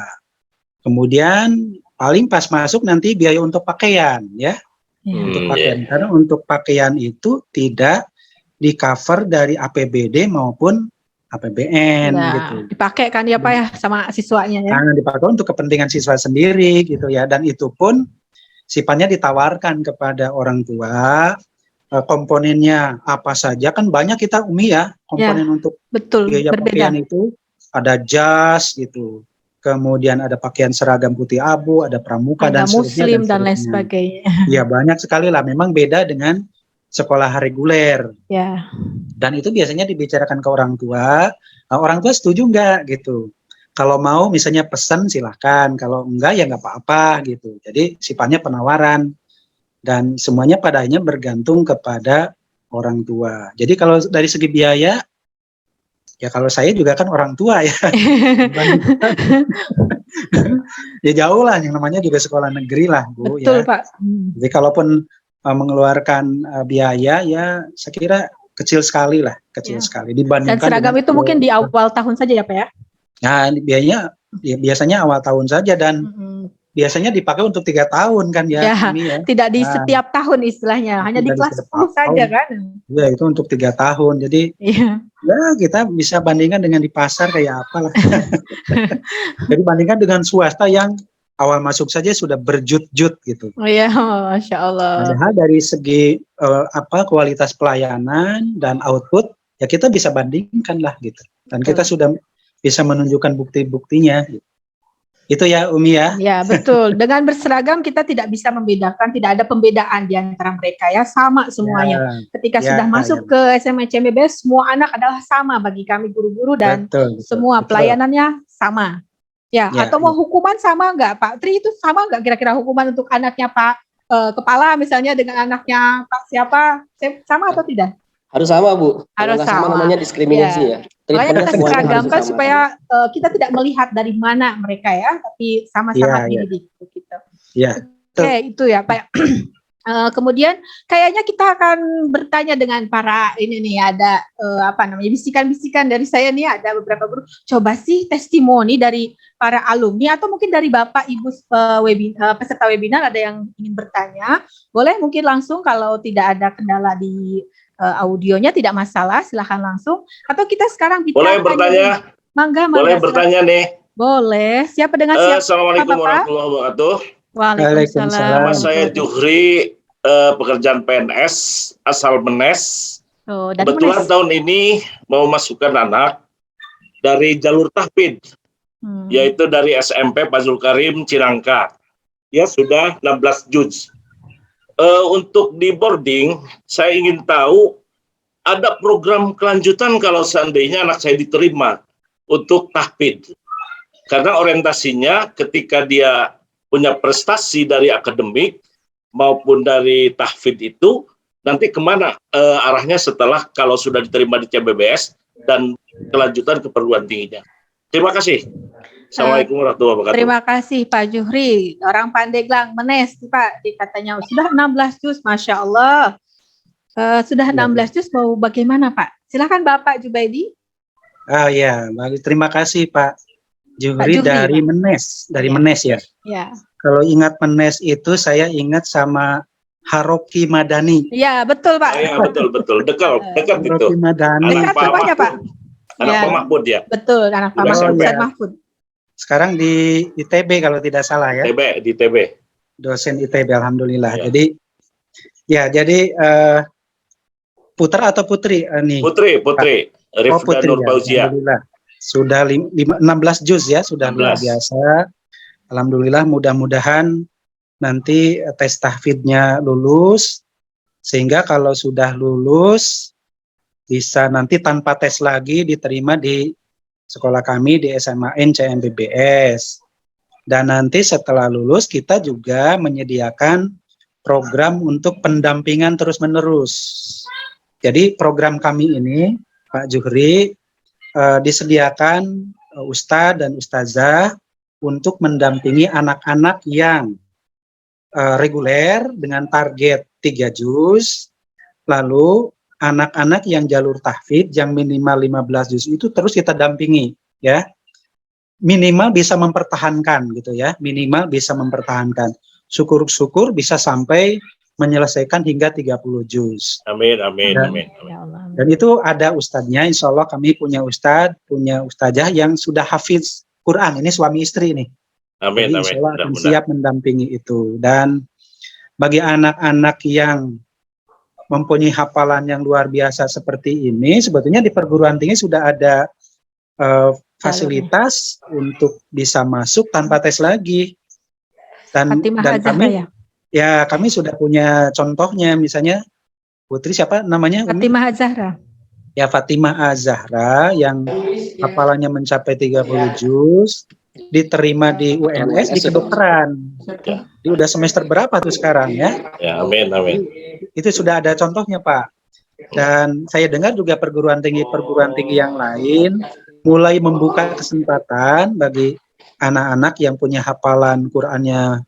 S3: Kemudian paling pas masuk nanti biaya untuk pakaian ya, untuk pakaian. Karena untuk pakaian itu tidak di-cover dari APBD maupun APBN gitu.
S2: Dipakai kan ya Pak ya sama siswanya ya.
S3: Nah, dipakai untuk kepentingan siswa sendiri gitu ya, dan itu pun sifatnya ditawarkan kepada orang tua. Komponennya apa saja kan banyak kita Umi ya, komponen untuk biaya pakaian itu ada jas gitu, kemudian ada pakaian seragam putih abu, ada pramuka
S2: ada
S3: dan
S2: muslim dan lain sebagainya.
S3: Ya banyak sekali lah, memang beda dengan sekolah reguler.
S2: Ya.
S3: Dan itu biasanya dibicarakan ke orang tua. Nah, orang tua setuju nggak gitu? Kalau mau misalnya pesan silahkan, kalau enggak ya nggak apa-apa gitu. Jadi sifatnya penawaran. Dan semuanya pada akhirnya bergantung kepada orang tua. Jadi kalau dari segi biaya, ya kalau saya juga kan orang tua ya. Ya jauh lah, yang namanya juga sekolah negeri lah Bu.
S2: Betul ya. Pak.
S3: Jadi kalaupun mengeluarkan biaya ya saya kira kecil sekali lah, kecil sekali dibandingkan.
S2: Dan seragam itu mungkin di awal tahun saja ya Pak ya?
S3: Nah biayanya ya, biasanya awal tahun saja dan biasanya dipakai untuk 3 tahun kan ya,
S2: ya. Tidak di setiap tahun istilahnya, hanya di kelas 10 saja kan?
S3: Ya itu untuk 3 tahun, jadi ya kita bisa bandingkan dengan di pasar kayak apa lah. Jadi bandingkan dengan swasta yang awal masuk saja sudah berjut-jut gitu.
S2: Oh iya, Masya Allah.
S3: Padahal dari segi kualitas pelayanan dan output ya kita bisa bandingkan lah gitu, dan kita sudah bisa menunjukkan bukti-buktinya. Gitu. Itu ya Umi ya.
S2: Ya betul. Dengan berseragam kita tidak bisa membedakan, tidak ada pembedaan di antara mereka ya, sama semuanya. Ketika sudah masuk ke SMA CMBBS, semua anak adalah sama bagi kami guru-guru dan semua pelayanannya sama. Ya, atau mau hukuman sama nggak Pak Tri, itu sama nggak kira-kira hukuman untuk anaknya Pak Kepala misalnya dengan anaknya Pak siapa, sama atau tidak?
S1: Harus sama Bu.
S2: Harus sama.
S1: Namanya diskriminasi ya.
S2: Makanya kita seragamkan supaya kita tidak melihat dari mana mereka ya, tapi sama-sama dididik gitu.
S3: Iya.
S2: Oke, itu ya Pak. Kemudian kayaknya kita akan bertanya dengan para ini nih, ada bisikan-bisikan dari saya nih, ada beberapa guru. Coba sih testimoni dari para alumni atau mungkin dari Bapak Ibu peserta webinar ada yang ingin bertanya. Boleh mungkin langsung, kalau tidak ada kendala di audionya tidak masalah, silahkan langsung. Atau kita sekarang
S5: boleh bertanya?
S2: Mangga.
S5: Boleh bertanya nih?
S2: Boleh. Siapa dengan siapa?
S5: Assalamualaikum warahmatullahi wabarakatuh.
S2: Waalaikumsalam.
S5: Nama saya Juhri, pekerjaan PNS asal Menes. Kebetulan tahun ini mau masukkan anak dari jalur tahfidz, yaitu dari SMP Fazlul Karim Cirangka. Ya sudah 16 juz. Untuk di boarding, saya ingin tahu ada program kelanjutan kalau seandainya anak saya diterima untuk tahfidz. Karena orientasinya ketika dia punya prestasi dari akademik maupun dari tahfidz itu, nanti kemana arahnya setelah kalau sudah diterima di CMBBS dan kelanjutan ke perguruan tingginya. Terima kasih. Assalamualaikum warahmatullahi wabarakatuh.
S2: Terima kasih Pak Juhri, orang Pandeglang, Menes Pak, katanya sudah 16 juz, Masya Allah. Sudah 16 juz, mau bagaimana Pak? Silakan Bapak Jubaidi.
S3: Ya, bagus. Terima kasih Pak Juhri dari Pak. Menes, dari Menes ya.
S2: Ya.
S3: Kalau ingat Menes itu saya ingat sama Haroki Madani.
S2: Iya betul Pak.
S5: Iya betul, dekat itu.
S3: Haroki Madani.
S5: Anak Pak Mahfud ya.
S2: Betul, anak Pak Mahfud.
S3: Sekarang di ITB kalau tidak salah ya.
S5: Di ITB.
S3: Dosen ITB, alhamdulillah. Ya. Jadi putra atau putri nih?
S5: Putri. Rifda Nur Fauzia.
S3: Alhamdulillah. Sudah 16 juz ya, sudah 16. Luar biasa. Alhamdulillah, mudah-mudahan nanti tes tahfidznya lulus, sehingga kalau sudah lulus bisa nanti tanpa tes lagi diterima di sekolah kami di SMAN CMBBS. Dan nanti setelah lulus kita juga menyediakan program untuk pendampingan terus-menerus. Jadi program kami ini, Pak Juhri, disediakan ustadz dan ustazah untuk mendampingi anak-anak yang reguler dengan target 3 juz, lalu anak-anak yang jalur tahfidz yang minimal 15 juz itu terus kita dampingi, ya. Minimal bisa mempertahankan gitu ya, minimal bisa mempertahankan. Syukur-syukur bisa sampai menyelesaikan hingga 30 juz.
S5: Amin, amin, amin.
S3: Dan itu ada ustadznya, insya Allah kami punya ustadz, punya ustazah yang sudah hafiz Quran, ini suami istri nih.
S5: Amin,
S3: Jadi
S5: amin.
S3: insya Allah akan siap mendampingi itu. Dan bagi anak-anak yang mempunyai hafalan yang luar biasa seperti ini, sebetulnya di perguruan tinggi sudah ada fasilitas untuk bisa masuk tanpa tes lagi. Dan kami, ya kami sudah punya contohnya, misalnya putri siapa namanya?
S2: Fatimah Az-Zahra.
S3: Ya, Fatimah Az-Zahra yang hafalannya mencapai 30 juz, diterima di UNS di kedokteran. Dia udah semester berapa tuh sekarang ya?
S5: Ya, amin, amin.
S3: Itu sudah ada contohnya, Pak. Dan saya dengar juga perguruan tinggi yang lain mulai membuka kesempatan bagi anak-anak yang punya hafalan Qur'annya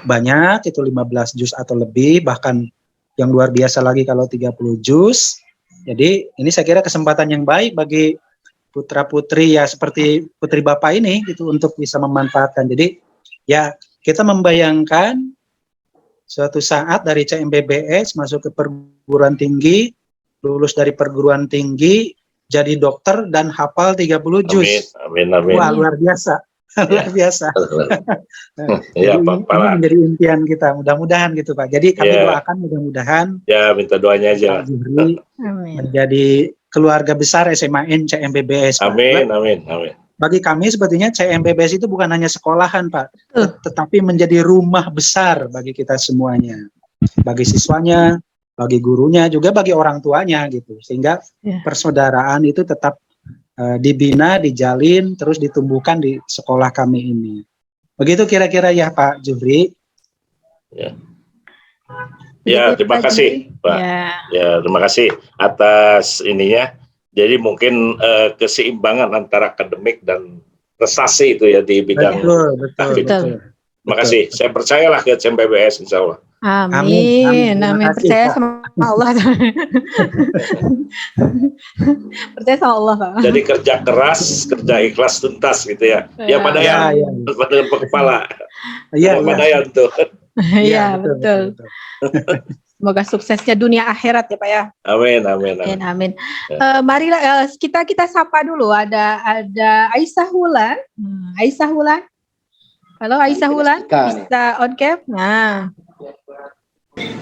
S3: banyak, itu 15 juz atau lebih, bahkan yang luar biasa lagi kalau 30 juz. Jadi ini saya kira kesempatan yang baik bagi putra-putri ya seperti putri Bapak ini gitu untuk bisa memanfaatkan. Jadi ya kita membayangkan suatu saat dari CMBBS masuk ke perguruan tinggi, lulus dari perguruan tinggi, jadi dokter dan hafal 30 juz.
S5: Amin, amin, amin.
S3: Wah, luar biasa. Luar biasa.
S5: Ya,
S3: ini menjadi impian kita, mudah-mudahan gitu Pak. Jadi kami doakan mudah-mudahan
S5: ya, minta doanya aja
S3: Pak Juhri menjadi keluarga besar SMAN CMBBS.
S5: Amin, Pak. Amin, amin.
S3: Bagi kami sebetulnya CMBBS itu bukan hanya sekolahan Pak, tetapi menjadi rumah besar bagi kita semuanya, bagi siswanya, bagi gurunya, juga bagi orang tuanya gitu, sehingga persaudaraan itu tetap dibina, dijalin, terus ditumbuhkan di sekolah kami ini. Begitu kira-kira ya Pak Juhri.
S5: Ya. Ya, terima kasih Pak. Ya, terima kasih atas ininya. Jadi mungkin keseimbangan antara akademik dan prestasi itu ya di bidang
S3: betul.
S5: Terima kasih. Saya percayalah ke CMBBS insya Allah.
S2: Amin. Percaya sama Allah. Percaya sama Allah, Pak.
S5: Jadi kerja keras, kerja ikhlas tuntas gitu ya. Ya pada yang pada kepala.
S3: Iya,
S5: pada yang tuh.
S2: Iya, betul. Semoga suksesnya dunia akhirat ya Pak ya.
S5: Amin, amin, amin.
S2: Amin. Marilah kita sapa dulu. Ada Aisyah Wulan. Aisyah Wulan. Halo Aisyah Wulan, bisa on cam? Nah.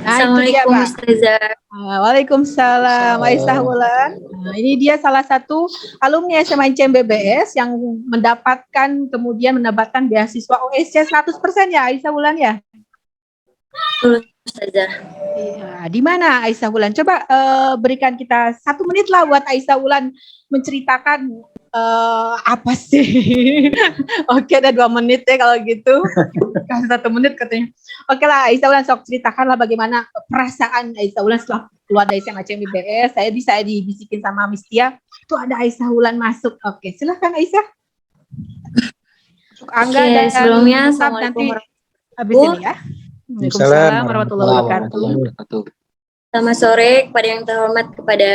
S6: Assalamualaikum Ustazah.
S2: Waalaikumsalam Aisyah Wulan. Ini dia salah satu alumni SMA CMBBS yang mendapatkan beasiswa OSC 100% ya Aisyah Wulan ya?
S6: Betul Ustazah.
S2: Ya, di mana Aisyah Wulan? Coba berikan kita 1 menit lah buat Aisyah Wulan menceritakan apa sih? Oke, ada 2 menit ya kalau gitu. Kasih 1 menit katanya. Oke lah, Aisyah Wulan sok ceritakanlah bagaimana perasaan Aisyah Wulan setelah keluar dari SMA CMBBS. Saya bisa dibisikin sama Miss Tia, tuh ada Aisyah Wulan masuk. Oke, silahkan Aisyah.
S6: Angga dan sebelumnya Assalamualaikum
S2: habis ini ya. Waalaikumsalam warahmatullahi wabarakatuh.
S6: Selamat sore kepada yang terhormat, kepada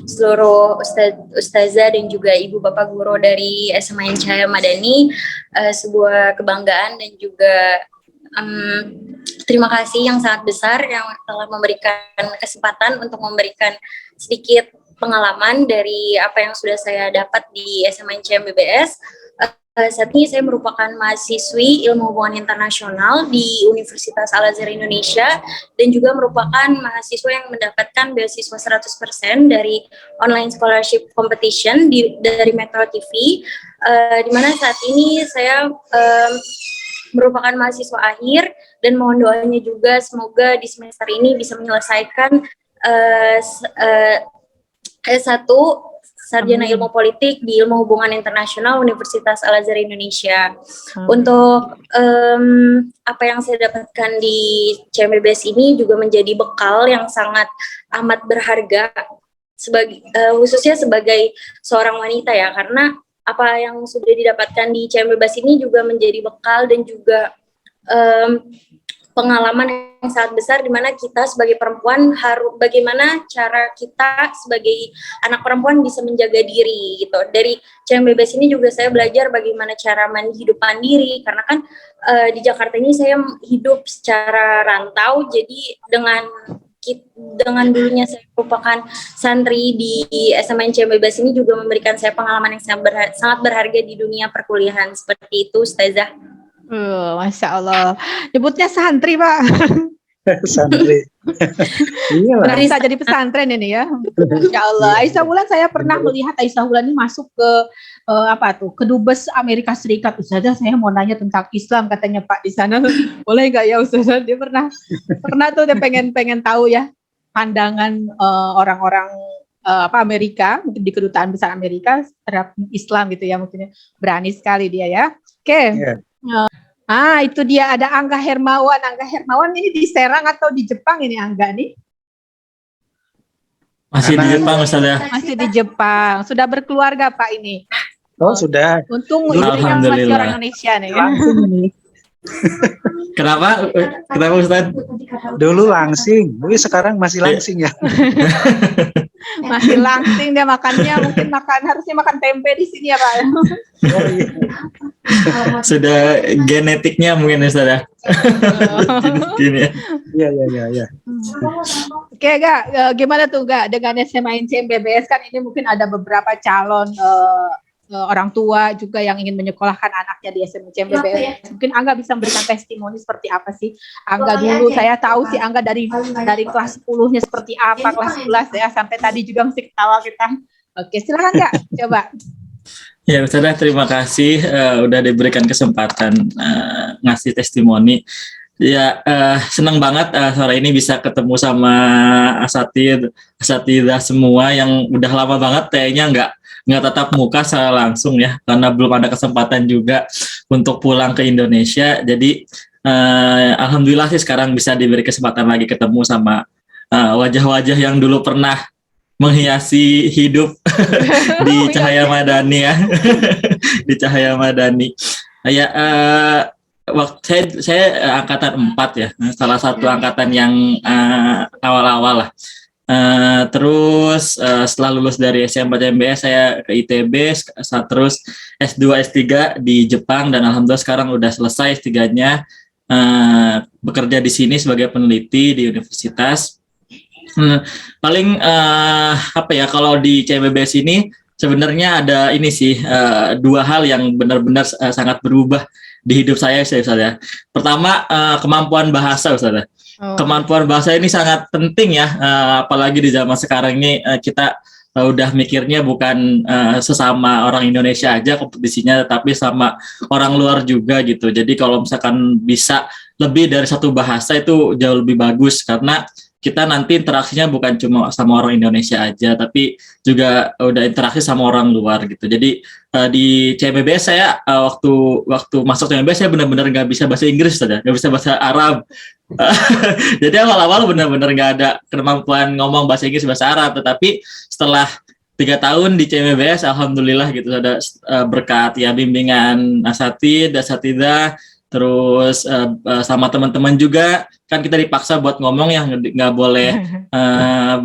S6: seluruh ustazah dan juga ibu bapak guru dari SMA Cahaya Madani. Sebuah kebanggaan dan juga terima kasih yang sangat besar yang telah memberikan kesempatan untuk memberikan sedikit pengalaman dari apa yang sudah saya dapat di SMA CMBBS. Saat ini saya merupakan mahasiswi Ilmu Hubungan Internasional di Universitas Al-Azhar Indonesia dan juga merupakan mahasiswa yang mendapatkan beasiswa 100% dari online scholarship competition dari Metro TV, di mana saat ini saya merupakan mahasiswa akhir dan mohon doanya juga semoga di semester ini bisa menyelesaikan S1 Sarjana Ilmu Politik di Ilmu Hubungan Internasional Universitas Al-Azhar Indonesia. Untuk apa yang saya dapatkan di CMBBS ini juga menjadi bekal yang sangat amat berharga sebagai khususnya sebagai seorang wanita ya, karena apa yang sudah didapatkan di CMBBS ini juga menjadi bekal dan juga pengalaman yang sangat besar di mana kita sebagai perempuan harus bagaimana cara kita sebagai anak perempuan bisa menjaga diri gitu. Dari CMBBS ini juga saya belajar bagaimana cara menghidupkan diri, karena kan di Jakarta ini saya hidup secara rantau, jadi dengan dulunya saya merupakan santri di SMAN CMBBS ini juga memberikan saya pengalaman yang sangat berharga di dunia perkuliahan. Seperti itu, Ustazah.
S2: Masya Allah. Nyebutnya santri, Pak.
S3: Santri. Iya lah.
S2: Bisa jadi pesantren ini ya. Masya Allah. Aisyah Wulan, saya pernah melihat Aisyah Wulan ini masuk ke ke Dubes Amerika Serikat. Ustazah, saya mau nanya tentang Islam, katanya Pak di sana. Boleh nggak ya Ustazah? Dia pernah tuh dia pengen tahu ya pandangan orang-orang Amerika, mungkin di kedutaan besar Amerika terhadap Islam gitu ya, mungkin berani sekali dia ya. Oke. Yeah. Itu dia ada Angga Hermawan. Angga Hermawan ini di Serang atau di Jepang ini Angga nih?
S7: Masih di Jepang, Ustazah.
S2: Masih di Jepang. Sudah berkeluarga Pak ini?
S3: Oh, sudah.
S2: Untung istrinya masih orang Indonesia nih.
S3: Langsung nih.
S7: Kenapa Ustaz?
S3: Dulu langsing, tapi sekarang masih langsing ya.
S2: Masih langsing dia makannya, mungkin harusnya makan tempe di sini ya Pak.
S3: Oh, iya.
S7: Sudah genetiknya mungkin Ustaz. Gini ya.
S3: Iya.
S2: Oke, Gak, gimana tuh Gak dengan SMAN CMBBS kan ini mungkin ada beberapa calon orang tua juga yang ingin menyekolahkan anaknya di SMAN CMBBS. Mungkin Angga bisa memberikan testimoni seperti apa sih? Angga dulu saya tahu sih Angga dari kelas 10-nya seperti apa, kelas 11 ya, sampai tadi juga mesti ketawa kita. Oke, silakan Kak, coba.
S7: Ya Ustazah, terima kasih udah diberikan kesempatan ngasih testimoni. Ya senang banget sore ini bisa ketemu sama asatidzah semua yang udah lama banget kayaknya nggak tatap muka secara langsung ya, karena belum ada kesempatan juga untuk pulang ke Indonesia. Jadi alhamdulillah sih sekarang bisa diberi kesempatan lagi ketemu sama wajah-wajah yang dulu pernah menghiasi hidup di Cahaya Madani ya. Di Cahaya Madani. Ya waktu saya angkatan 4 ya. Salah satu angkatan yang awal-awal lah. Terus setelah lulus dari SMA CMBS saya ke ITB, terus S2 S3 di Jepang, dan alhamdulillah sekarang udah selesai S3-nya, bekerja di sini sebagai peneliti di universitas. Paling kalau di CMBBS ini sebenarnya ada ini sih dua hal yang benar-benar sangat berubah di hidup saya Ustaz ya. Pertama kemampuan bahasa Ustaz. Kemampuan bahasa ini sangat penting ya, apalagi di zaman sekarang ini kita udah mikirnya bukan sesama orang Indonesia aja kompetisinya, tapi sama orang luar juga gitu. Jadi kalau misalkan bisa lebih dari satu bahasa itu jauh lebih bagus, karena kita nanti interaksinya bukan cuma sama orang Indonesia aja, tapi juga udah interaksi sama orang luar gitu. Jadi di CMBBS saya waktu masuk CMBBS saya benar-benar nggak bisa bahasa Inggris saja, nggak bisa bahasa Arab. Jadi awal-awal benar-benar nggak ada kemampuan ngomong bahasa Inggris, bahasa Arab. Tetapi setelah 3 tahun di CMBBS, alhamdulillah gitu ada berkat ya bimbingan asatidzah, terus sama teman-teman juga kan kita dipaksa buat ngomong ya, nggak boleh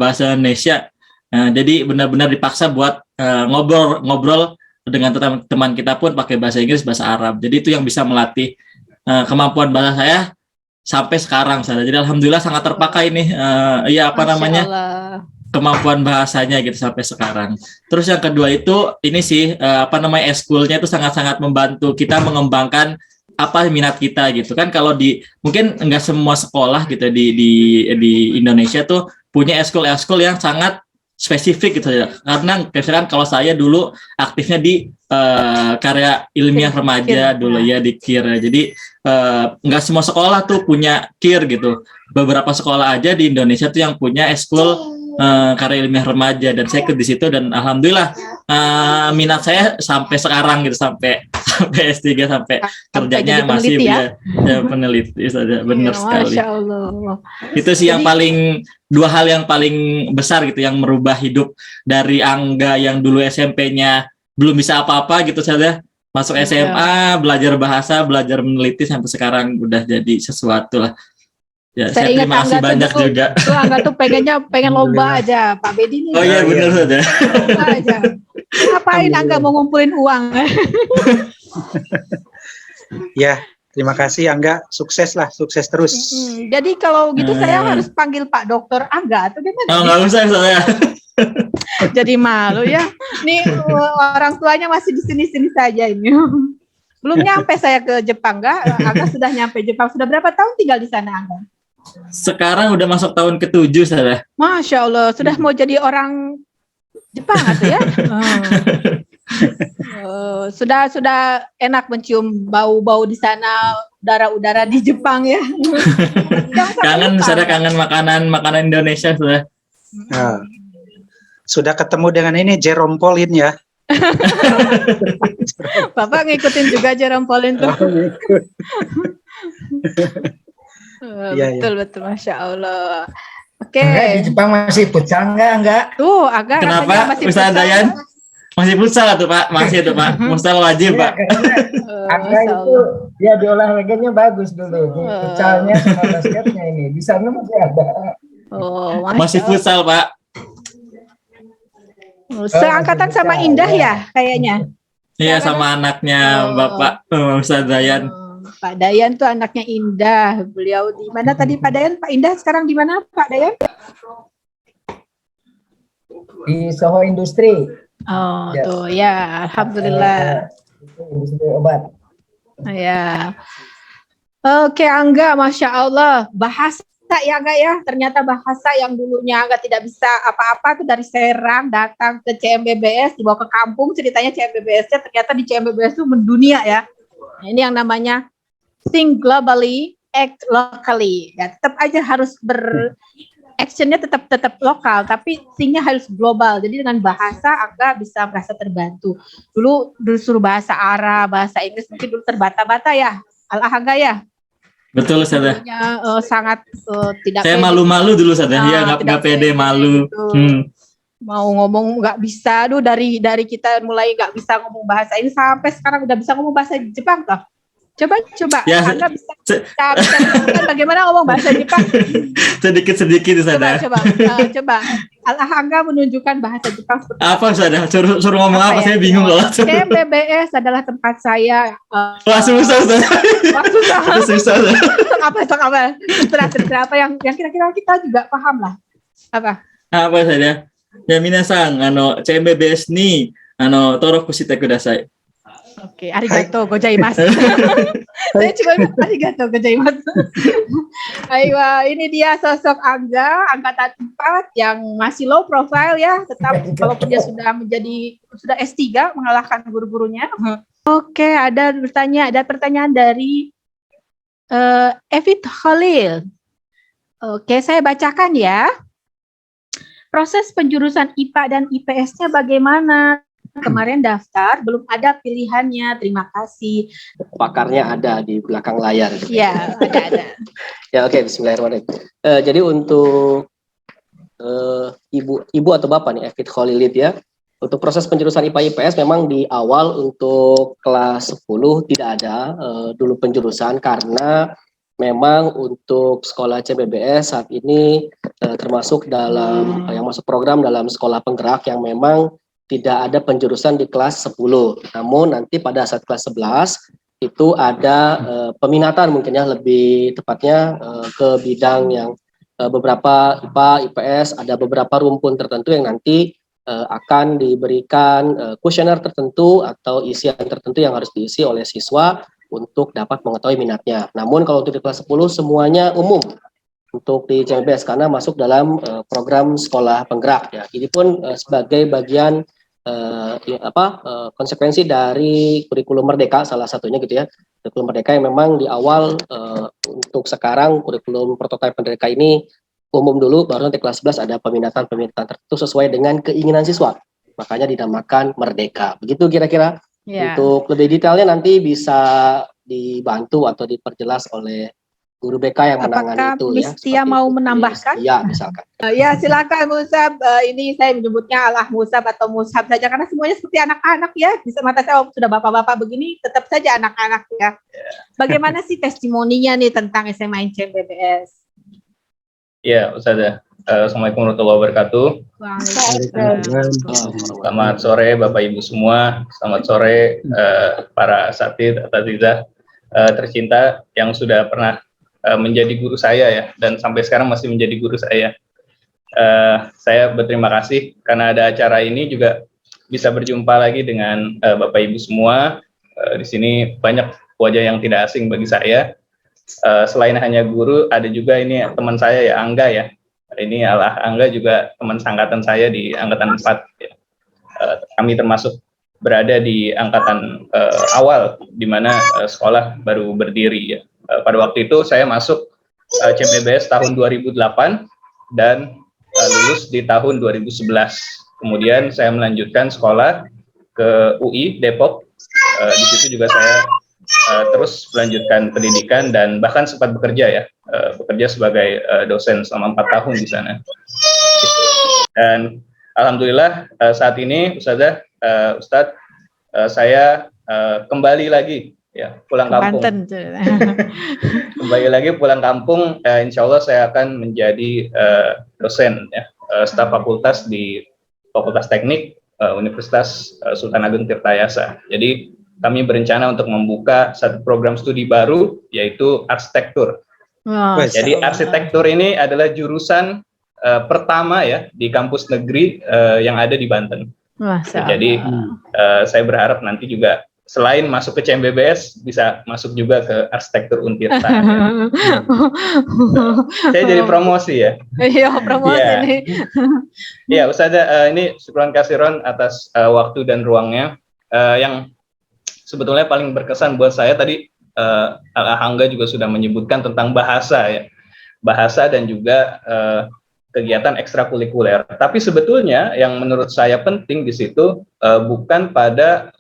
S7: bahasa Indonesia. Jadi benar-benar dipaksa buat ngobrol dengan teman kita pun pakai bahasa Inggris, bahasa Arab. Jadi itu yang bisa melatih kemampuan bahasa saya sampai sekarang. Jadi alhamdulillah sangat terpakai nih kemampuan bahasanya gitu sampai sekarang. Terus yang kedua itu ini sih eskul-nya itu sangat-sangat membantu kita mengembangkan apa minat kita gitu kan. Kalau mungkin enggak semua sekolah gitu di Indonesia tuh punya eskul yang sangat spesifik gitu ya. Karena misalkan kalau saya dulu aktifnya di karya ilmiah remaja dulu ya di KIR. Jadi enggak semua sekolah tuh punya KIR gitu. Beberapa sekolah aja di Indonesia tuh yang punya eskul karya ilmiah remaja, dan saya ikut di situ, dan alhamdulillah minat saya sampai sekarang gitu, sampai S3 sampai kerjanya masih peneliti saja. Benar sekali.
S2: Masya Allah.
S7: Itu sih yang paling, dua hal yang paling besar gitu yang merubah hidup dari Angga yang dulu SMP-nya belum bisa apa-apa gitu saja, masuk SMA, belajar bahasa, belajar meneliti, sampai sekarang udah jadi sesuatu lah. Ya, saya terima kasih banyak juga.
S2: Tuh Angga tuh pengen lomba aja, Pak Bedi nih.
S7: Oh iya, benar saja.
S2: Lomba aja. Ngapain Angga mau ngumpulin uang?
S3: Ya, terima kasih Angga, sukses terus.
S2: Jadi kalau gitu saya harus panggil Pak Dokter Angga atau gimana?
S7: Oh, nggak usah saya.
S2: Jadi malu ya. Nih orang tuanya masih di sini-sini saja ini. Belum nyampe saya ke Jepang, Angga sudah nyampe Jepang. Sudah berapa tahun tinggal di sana, Angga?
S7: Sekarang udah masuk tahun ke-7 saya.
S2: Masya Allah, sudah mau jadi orang Jepang atau ya? Sudah enak mencium bau-bau di sana, udara-udara di Jepang ya.
S7: Kangen makanan Indonesia sudah.
S3: Sudah ketemu dengan ini Jerome Pauline ya.
S2: Bapak ngikutin juga Jerome Pauline tuh. Betul, Masya Allah. Oke.
S8: Di Jepang masih futsal enggak?
S2: Tuh, agak.
S7: Kenapa? Ustaz Dayan? Masih futsal tuh Pak, masih tuh Pak. Futsal wajib Pak.
S8: Angga itu dia di olahraganya bagus dulu. Di futsalnya sama basketnya ini. Di sana masih ada.
S7: Masih futsal Pak.
S2: Seangkatan sama Indah ya kayaknya.
S7: Iya, sama anaknya Bapak Ustaz Dayan.
S2: Pak Dayan tuh anaknya Indah. Beliau di mana tadi Pak Dayan? Pak Indah sekarang di mana Pak Dayan?
S8: Di Soho Industri.
S2: Oh, ya. Tuh ya, alhamdulillah.
S8: Industri obat.
S2: Ya. Oke, Angga, Masya Allah. Bahasa ya Angga ya, ternyata bahasa yang dulunya Angga tidak bisa apa-apa tuh dari Serang datang ke CMBBS, dibawa ke kampung, ceritanya CMBBS-nya ternyata di CMBBS itu mendunia ya. Nah, ini yang namanya think globally, act locally. Ya, tetap aja harus actionnya tetap lokal, tapi think-nya harus global. Jadi dengan bahasa Angga bisa merasa terbantu. Dulu suruh bahasa Arab, bahasa Inggris mungkin dulu terbata-bata ya, Angga ya.
S7: Betul Ustazah.
S2: Sangat tidak.
S7: Saya malu-malu dulu Ustazah, ya nggak pede, malu.
S2: Mau ngomong nggak bisa, dari kita mulai nggak bisa ngomong bahasa ini sampai sekarang udah bisa ngomong bahasa Jepang toh. Coba ya, Angga bisa bagaimana ngomong bahasa Jepang?
S7: Sedikit Ustazah.
S2: Coba Angga menunjukkan bahasa Jepang seperti
S7: apa Ustazah? Suruh ngomong apa? Saya bingung loh.
S2: CMBBS adalah tempat saya.
S7: Wah, susah Ustazah. Susah.
S2: Apa? Terserah apa yang kira-kira kita juga paham lah. Apa
S7: Ustazah? Ya minasan, CMBBS ni toroku shite kudasai.
S2: Oke, arigato gozaimasu. Saya cuma arigato gozaimasu. Ayo, ini dia sosok Angga, angkatan 4 yang masih low profile ya, tetap walaupun dia sudah S3 mengalahkan guru-gurunya. Oke, ada pertanyaan dari Evit Khalil. Oke, saya bacakan ya. Proses penjurusan IPA dan IPS-nya bagaimana? Kemarin daftar, belum ada pilihannya. Terima kasih.
S1: Pakarnya ada di belakang layar.
S2: Ya, ada.
S1: Ya, oke. Bismillahirrahmanirrahim. Jadi untuk ibu atau bapak nih, Evit Khalilid ya. Untuk proses penjurusan IPA IPS memang di awal untuk kelas 10 tidak ada dulu penjurusan, karena memang untuk sekolah CMBBS saat ini termasuk dalam yang masuk program dalam sekolah penggerak yang memang tidak ada penjurusan di kelas 10. Namun nanti pada saat kelas 11 itu ada peminatan mungkin ya, lebih tepatnya ke bidang yang beberapa IPA, IPS, ada beberapa rumpun tertentu yang nanti akan diberikan kuesioner tertentu atau isian tertentu yang harus diisi oleh siswa untuk dapat mengetahui minatnya. Namun kalau untuk di kelas 10 semuanya umum untuk di CMBS karena masuk dalam program sekolah penggerak ya. Ini pun sebagai bagian konsekuensi dari kurikulum Merdeka salah satunya gitu ya. Kurikulum Merdeka yang memang di awal untuk sekarang kurikulum prototipe Merdeka ini umum dulu, baru nanti kelas 11 ada peminatan tertentu sesuai dengan keinginan siswa. Makanya dinamakan Merdeka. Begitu kira-kira. Untuk lebih detailnya nanti bisa dibantu atau diperjelas oleh guru BK yang menangani itu
S2: Miss
S1: ya.
S2: Tia mau menambahkan?
S1: Ya, misalkan.
S2: Ya, silakan Musab. Ini saya menyebutnya Allah Musab atau Musab saja karena semuanya seperti anak-anak ya. Bisa mata saya sudah bapak-bapak begini, tetap saja anak-anak ya. Bagaimana sih testimoninya nih tentang SMA INCEM BBS?
S9: Ya, Ustazah. Assalamualaikum warahmatullahi wabarakatuh. Selamat sore Bapak Ibu semua. Selamat sore para asatidz asatidza tercinta yang sudah pernah menjadi guru saya ya, dan sampai sekarang masih menjadi guru saya. Saya berterima kasih karena ada acara ini juga bisa berjumpa lagi dengan Bapak Ibu semua. Di sini banyak wajah yang tidak asing bagi saya. Selain hanya guru, ada juga ini teman saya ya, Angga ya. Ini Angga juga teman sangkatan saya di angkatan 4 ya. Kami termasuk berada di angkatan awal di mana sekolah baru berdiri ya. Pada waktu itu saya masuk CMBBS tahun 2008 dan lulus di tahun 2011. Kemudian saya melanjutkan sekolah ke UI Depok. Di situ juga saya terus melanjutkan pendidikan dan bahkan sempat bekerja ya, bekerja sebagai dosen selama 4 tahun di sana. Dan alhamdulillah saat ini Ustazah, Ustadz, saya kembali lagi ya pulang kampung. Kembali lagi pulang kampung, insya Allah saya akan menjadi dosen ya, staf fakultas di Fakultas Teknik Universitas Sultan Ageng Tirtayasa. Jadi kami berencana untuk membuka satu program studi baru yaitu arsitektur. Jadi arsitektur ini adalah jurusan pertama ya di kampus negeri yang ada di Banten. Jadi saya berharap nanti juga selain masuk ke CMBBS bisa masuk juga ke arsitektur Untirta. Ya. Saya jadi promosi ya.
S2: Iya, promosi nih.
S9: Iya, Ustazah, ini syukran kasiron atas waktu dan ruangnya. Yang sebetulnya paling berkesan buat saya tadi Angga juga sudah menyebutkan tentang bahasa ya. Bahasa dan juga kegiatan ekstrakurikuler. Tapi sebetulnya yang menurut saya penting di situ bukan pada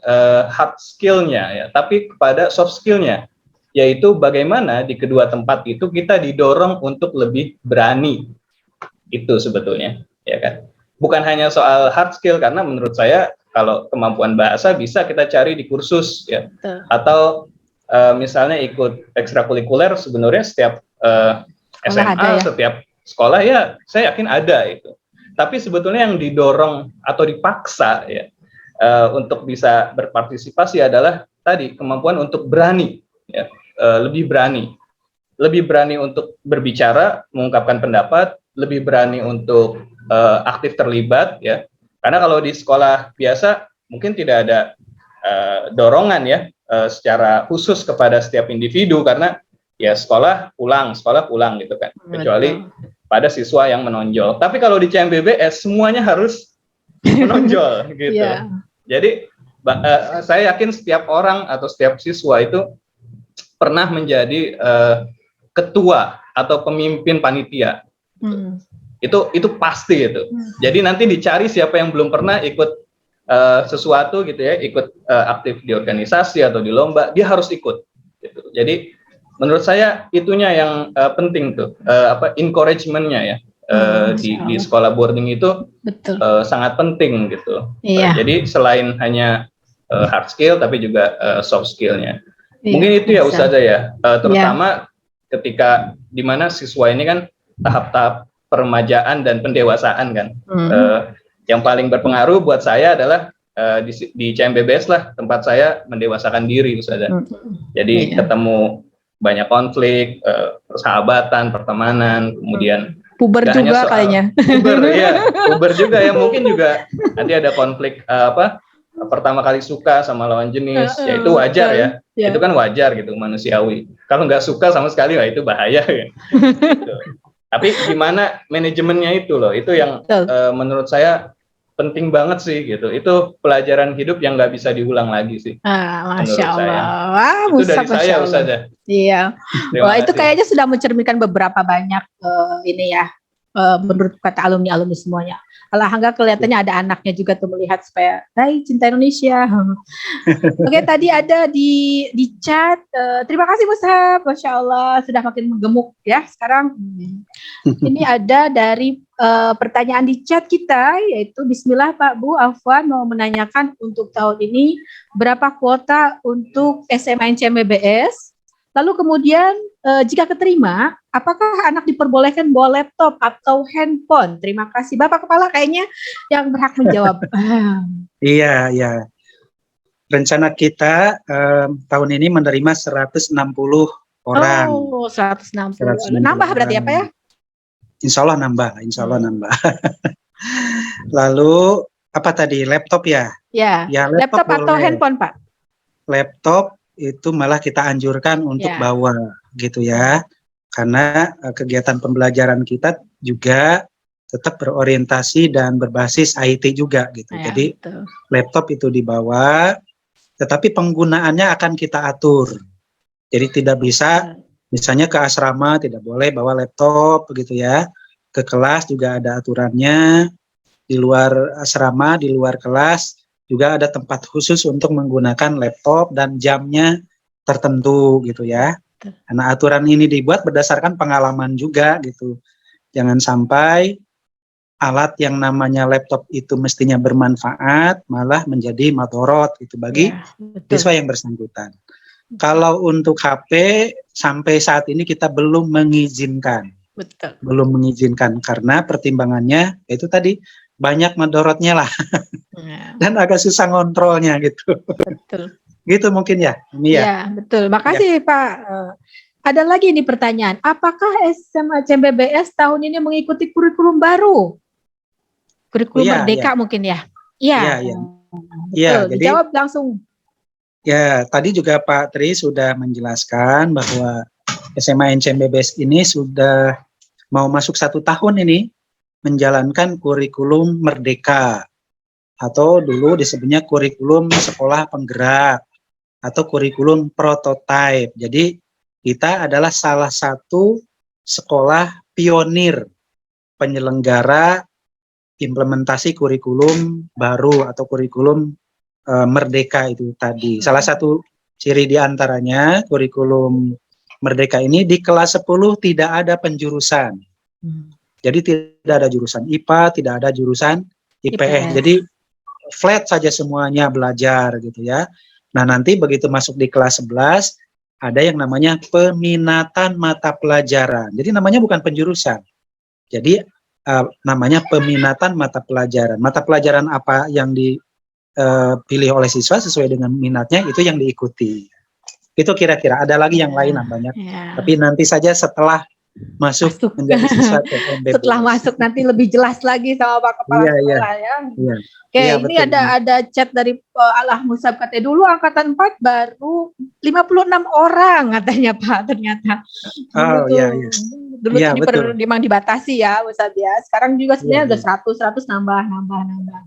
S9: hard skill-nya ya, tapi kepada soft skill-nya, yaitu bagaimana di kedua tempat itu kita didorong untuk lebih berani. Itu sebetulnya, ya kan? Bukan hanya soal hard skill, karena menurut saya kalau kemampuan bahasa bisa kita cari di kursus ya, atau misalnya ikut ekstrakurikuler sebenarnya setiap SMA, setiap sekolah ya saya yakin ada itu. Tapi sebetulnya yang didorong atau dipaksa ya untuk bisa berpartisipasi adalah tadi kemampuan untuk berani ya, lebih berani untuk berbicara, mengungkapkan pendapat, lebih berani untuk aktif terlibat ya. Karena kalau di sekolah biasa mungkin tidak ada dorongan ya secara khusus kepada setiap individu, karena ya sekolah pulang gitu kan. Kecuali pada siswa yang menonjol. Tapi kalau di CMBBS semuanya harus menonjol gitu. Yeah. Jadi saya yakin setiap orang atau setiap siswa itu pernah menjadi ketua atau pemimpin panitia. Itu pasti itu. Jadi nanti dicari siapa yang belum pernah ikut sesuatu gitu ya, ikut aktif di organisasi atau di lomba, dia harus ikut. Gitu. Jadi menurut saya itunya yang penting tuh, encouragement-nya ya di sekolah boarding itu sangat penting gitu. Jadi selain hanya hard skill tapi juga soft skill-nya. Mungkin itu ya Ustazah ya, terutama ketika dimana siswa ini kan tahap-tahap peremajaan dan pendewasaan kan. Yang paling berpengaruh buat saya adalah di CMBBS lah tempat saya mendewasakan diri Ustazah. Jadi ketemu banyak konflik, persahabatan, pertemanan, kemudian
S2: puber juga kayaknya.
S9: Puber juga ya, mungkin juga nanti ada konflik pertama kali suka sama lawan jenis, ya itu wajar ya. Itu kan wajar gitu, manusiawi. Kalau nggak suka sama sekali, itu bahaya ya. Gitu. Tapi gimana manajemennya itu loh, itu yang menurut saya penting banget sih gitu. Itu pelajaran hidup yang nggak bisa diulang lagi sih.
S2: Masya Allah.
S9: Wah, itu dari saya Ustazah.
S2: Iya. Wah, itu kayaknya sudah mencerminkan beberapa banyak ini ya menurut kata alumni semuanya. Kalau Hangga kelihatannya ada anaknya juga tuh melihat supaya, hai cinta Indonesia. Oke, tadi ada di chat. Terima kasih Musab, Masya Allah sudah makin menggemuk ya sekarang. Ini ada dari pertanyaan di chat kita, yaitu Bismillah Pak Bu Afwan mau menanyakan untuk tahun ini berapa kuota untuk SMA NCMBBS. Lalu kemudian jika keterima, apakah anak diperbolehkan bawa laptop atau handphone? Terima kasih. Bapak Kepala kayaknya yang berhak menjawab.
S3: Iya, iya. Rencana kita tahun ini menerima 160 orang.
S2: Oh, 160. Nambah berarti ya Pak ya?
S3: Insya Allah nambah, insya Allah nambah. Lalu apa tadi, laptop ya?
S2: Ya, laptop atau handphone Pak?
S3: Laptop itu malah kita anjurkan untuk bawa gitu ya, karena kegiatan pembelajaran kita juga tetap berorientasi dan berbasis IT juga gitu. Jadi betul. Laptop itu dibawa, tetapi penggunaannya akan kita atur. Jadi tidak bisa misalnya ke asrama tidak boleh bawa laptop begitu ya. Ke kelas juga ada aturannya. Di luar asrama, di luar kelas juga ada tempat khusus untuk menggunakan laptop dan jamnya tertentu gitu ya. Karena aturan ini dibuat berdasarkan pengalaman juga gitu. Jangan sampai alat yang namanya laptop itu mestinya bermanfaat malah menjadi madorot gitu bagi siswa yang bersangkutan. Kalau untuk HP sampai saat ini kita belum mengizinkan.
S2: Betul.
S3: Belum mengizinkan karena pertimbangannya itu tadi banyak madorotnya lah. Dan agak susah ngontrolnya gitu.
S2: Betul.
S3: Gitu mungkin ya.
S2: Iya, betul. Makasih Pak. Ada lagi nih pertanyaan. Apakah SMA CMBBS tahun ini mengikuti kurikulum baru? Kurikulum Merdeka mungkin ya? Iya.
S3: Iya, jadi
S2: dijawab langsung.
S3: Ya, tadi juga Pak Tri sudah menjelaskan bahwa SMA NCMBBS ini sudah mau masuk 1 tahun ini menjalankan kurikulum Merdeka atau dulu disebutnya kurikulum sekolah penggerak atau kurikulum prototipe. Jadi kita adalah salah satu sekolah pionir penyelenggara implementasi kurikulum baru atau kurikulum Merdeka itu tadi. Salah satu ciri diantaranya kurikulum Merdeka ini di kelas 10 tidak ada penjurusan. Jadi tidak ada jurusan IPA, tidak ada jurusan IPS. Jadi flat saja semuanya belajar gitu ya. Nah nanti begitu masuk di kelas 11 ada yang namanya peminatan mata pelajaran. Jadi namanya bukan penjurusan. Jadi namanya peminatan mata pelajaran. Mata pelajaran apa yang dipilih oleh siswa sesuai dengan minatnya itu yang diikuti. Itu kira-kira. Ada lagi yang lain banyak. Tapi nanti saja setelah masuk menjadi siswa CMBBS.
S2: Setelah masuk nanti lebih jelas lagi sama Pak Kepala Sekolah ya. Oke, ini betul, ada chat dari Alah Musab katanya dulu angkatan 4 baru 56 orang katanya Pak ternyata.
S3: Oh iya.
S2: Dulu tuh memang dibatasi ya Musab ya. Sekarang juga sebenarnya udah 100 nambah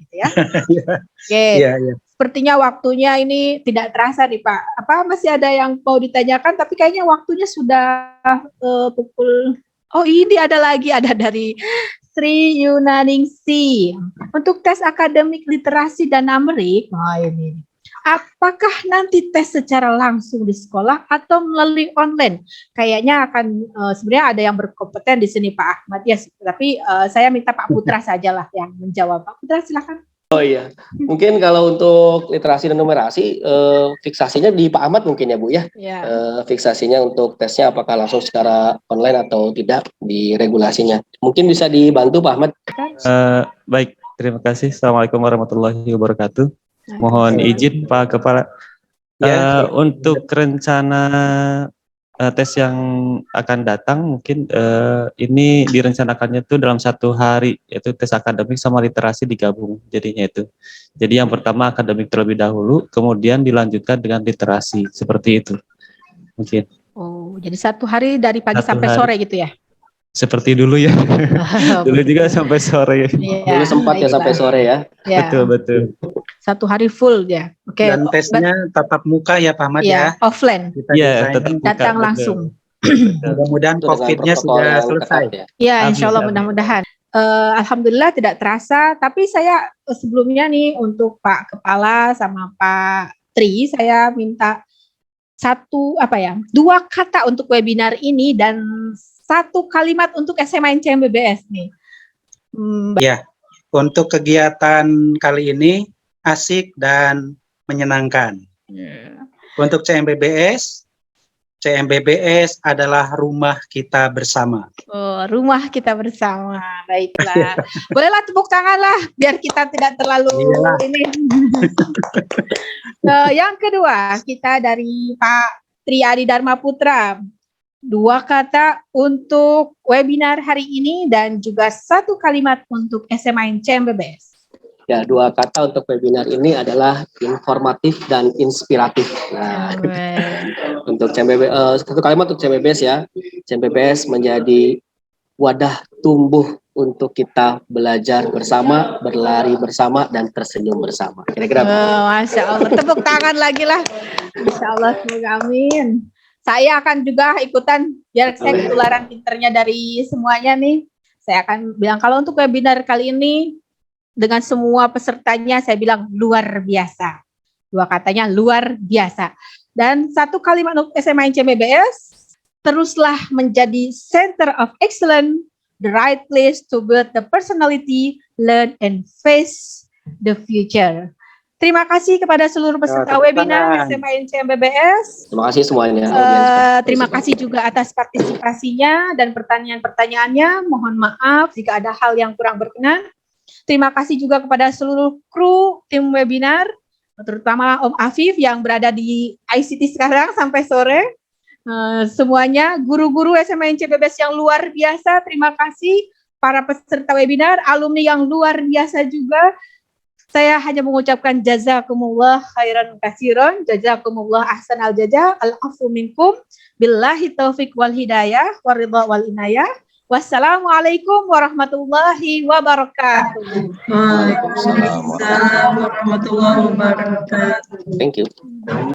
S2: gitu ya. Oke. Sepertinya waktunya ini tidak terasa nih Pak. Apa masih ada yang mau ditanyakan? Tapi kayaknya waktunya sudah pukul. Oh ini ada dari Sri Yunaningsi. Untuk tes akademik literasi dan numerik, ini. Apakah nanti tes secara langsung di sekolah atau melalui online? Kayaknya akan sebenarnya ada yang berkompeten di sini Pak Ahmad ya. Tapi saya minta Pak Putra sajalah yang menjawab. Pak Putra silakan.
S1: Oh iya, mungkin kalau untuk literasi dan numerasi fiksasinya di Pak Ahmad mungkin ya Bu ya. Fiksasinya untuk tesnya apakah langsung secara online atau tidak di regulasinya. Mungkin bisa dibantu Pak Ahmad.
S10: Baik, terima kasih. Assalamualaikum warahmatullahi wabarakatuh. Mohon izin Pak Kepala. Untuk rencana tes yang akan datang mungkin ini direncanakannya itu dalam 1 hari, yaitu tes akademik sama literasi digabung jadinya itu. Jadi yang pertama akademik terlebih dahulu, kemudian dilanjutkan dengan literasi, seperti itu mungkin.
S2: Oh, jadi 1 hari dari pagi sampai sore gitu ya?
S10: Seperti dulu ya. Dulu juga sampai sore.
S1: Dulu sempat ya sampai sore ya.
S10: Betul.
S2: 1 hari full ya. Oke.
S3: Dan tesnya tatap muka ya Pak Ahmad ya.
S2: Offline.
S10: Iya, tetap
S2: datang langsung.
S3: Mudah-mudahan COVID-nya sudah selesai.
S2: Ya, insya Allah mudah-mudahan. Alhamdulillah tidak terasa, tapi saya sebelumnya nih untuk Pak Kepala sama Pak Tri, saya minta dua kata untuk webinar ini dan satu kalimat untuk SMA NCMBBS nih.
S3: Ya, untuk kegiatan kali ini asik dan menyenangkan. Untuk CMBBS adalah rumah kita bersama.
S2: Oh, rumah kita bersama. Baiklah. Bolehlah tepuk tangan lah, biar kita tidak terlalu ini. Yang kedua, kita dari Pak Triadi Dharma Putra. Dua kata untuk webinar hari ini dan juga satu kalimat untuk SMA NCMBBS.
S1: Ya, dua kata untuk webinar ini adalah informatif dan inspiratif. Nah, untuk CMBBS, satu kalimat untuk CMBBS ya. CMBBS menjadi wadah tumbuh untuk kita belajar bersama, berlari bersama, dan tersenyum bersama. Kira-kira.
S2: Masya Allah, tepuk tangan lagi lah. Masya Allah, semoga amin. Saya akan juga ikutan, biar saya ketularan pinternya dari semuanya nih. Saya akan bilang, kalau untuk webinar kali ini, dengan semua pesertanya saya bilang luar biasa. Dua katanya luar biasa. Dan satu kalimat untuk SMA NCMBBS, teruslah menjadi center of excellence, the right place to build the personality, learn and face the future. Terima kasih kepada seluruh peserta webinar SMA NCMBBS.
S1: Terima kasih semuanya.
S2: Terima kasih juga atas partisipasinya dan pertanyaan-pertanyaannya. Mohon maaf jika ada hal yang kurang berkenan. Terima kasih juga kepada seluruh kru tim webinar, terutama Om Afif yang berada di ICT sekarang sampai sore. Semuanya, guru-guru SMA NCMBBS yang luar biasa, terima kasih. Para peserta webinar, alumni yang luar biasa juga. Saya hanya mengucapkan jazakumullah khairan katsiran, jazakumullah ahsanal jazaa, al-afu minkum, billahi taufiq wal hidayah, waridha wal inayah. Wassalamualaikum warahmatullahi wabarakatuh.
S11: Waalaikumsalam warahmatullahi wabarakatuh.
S1: Thank you.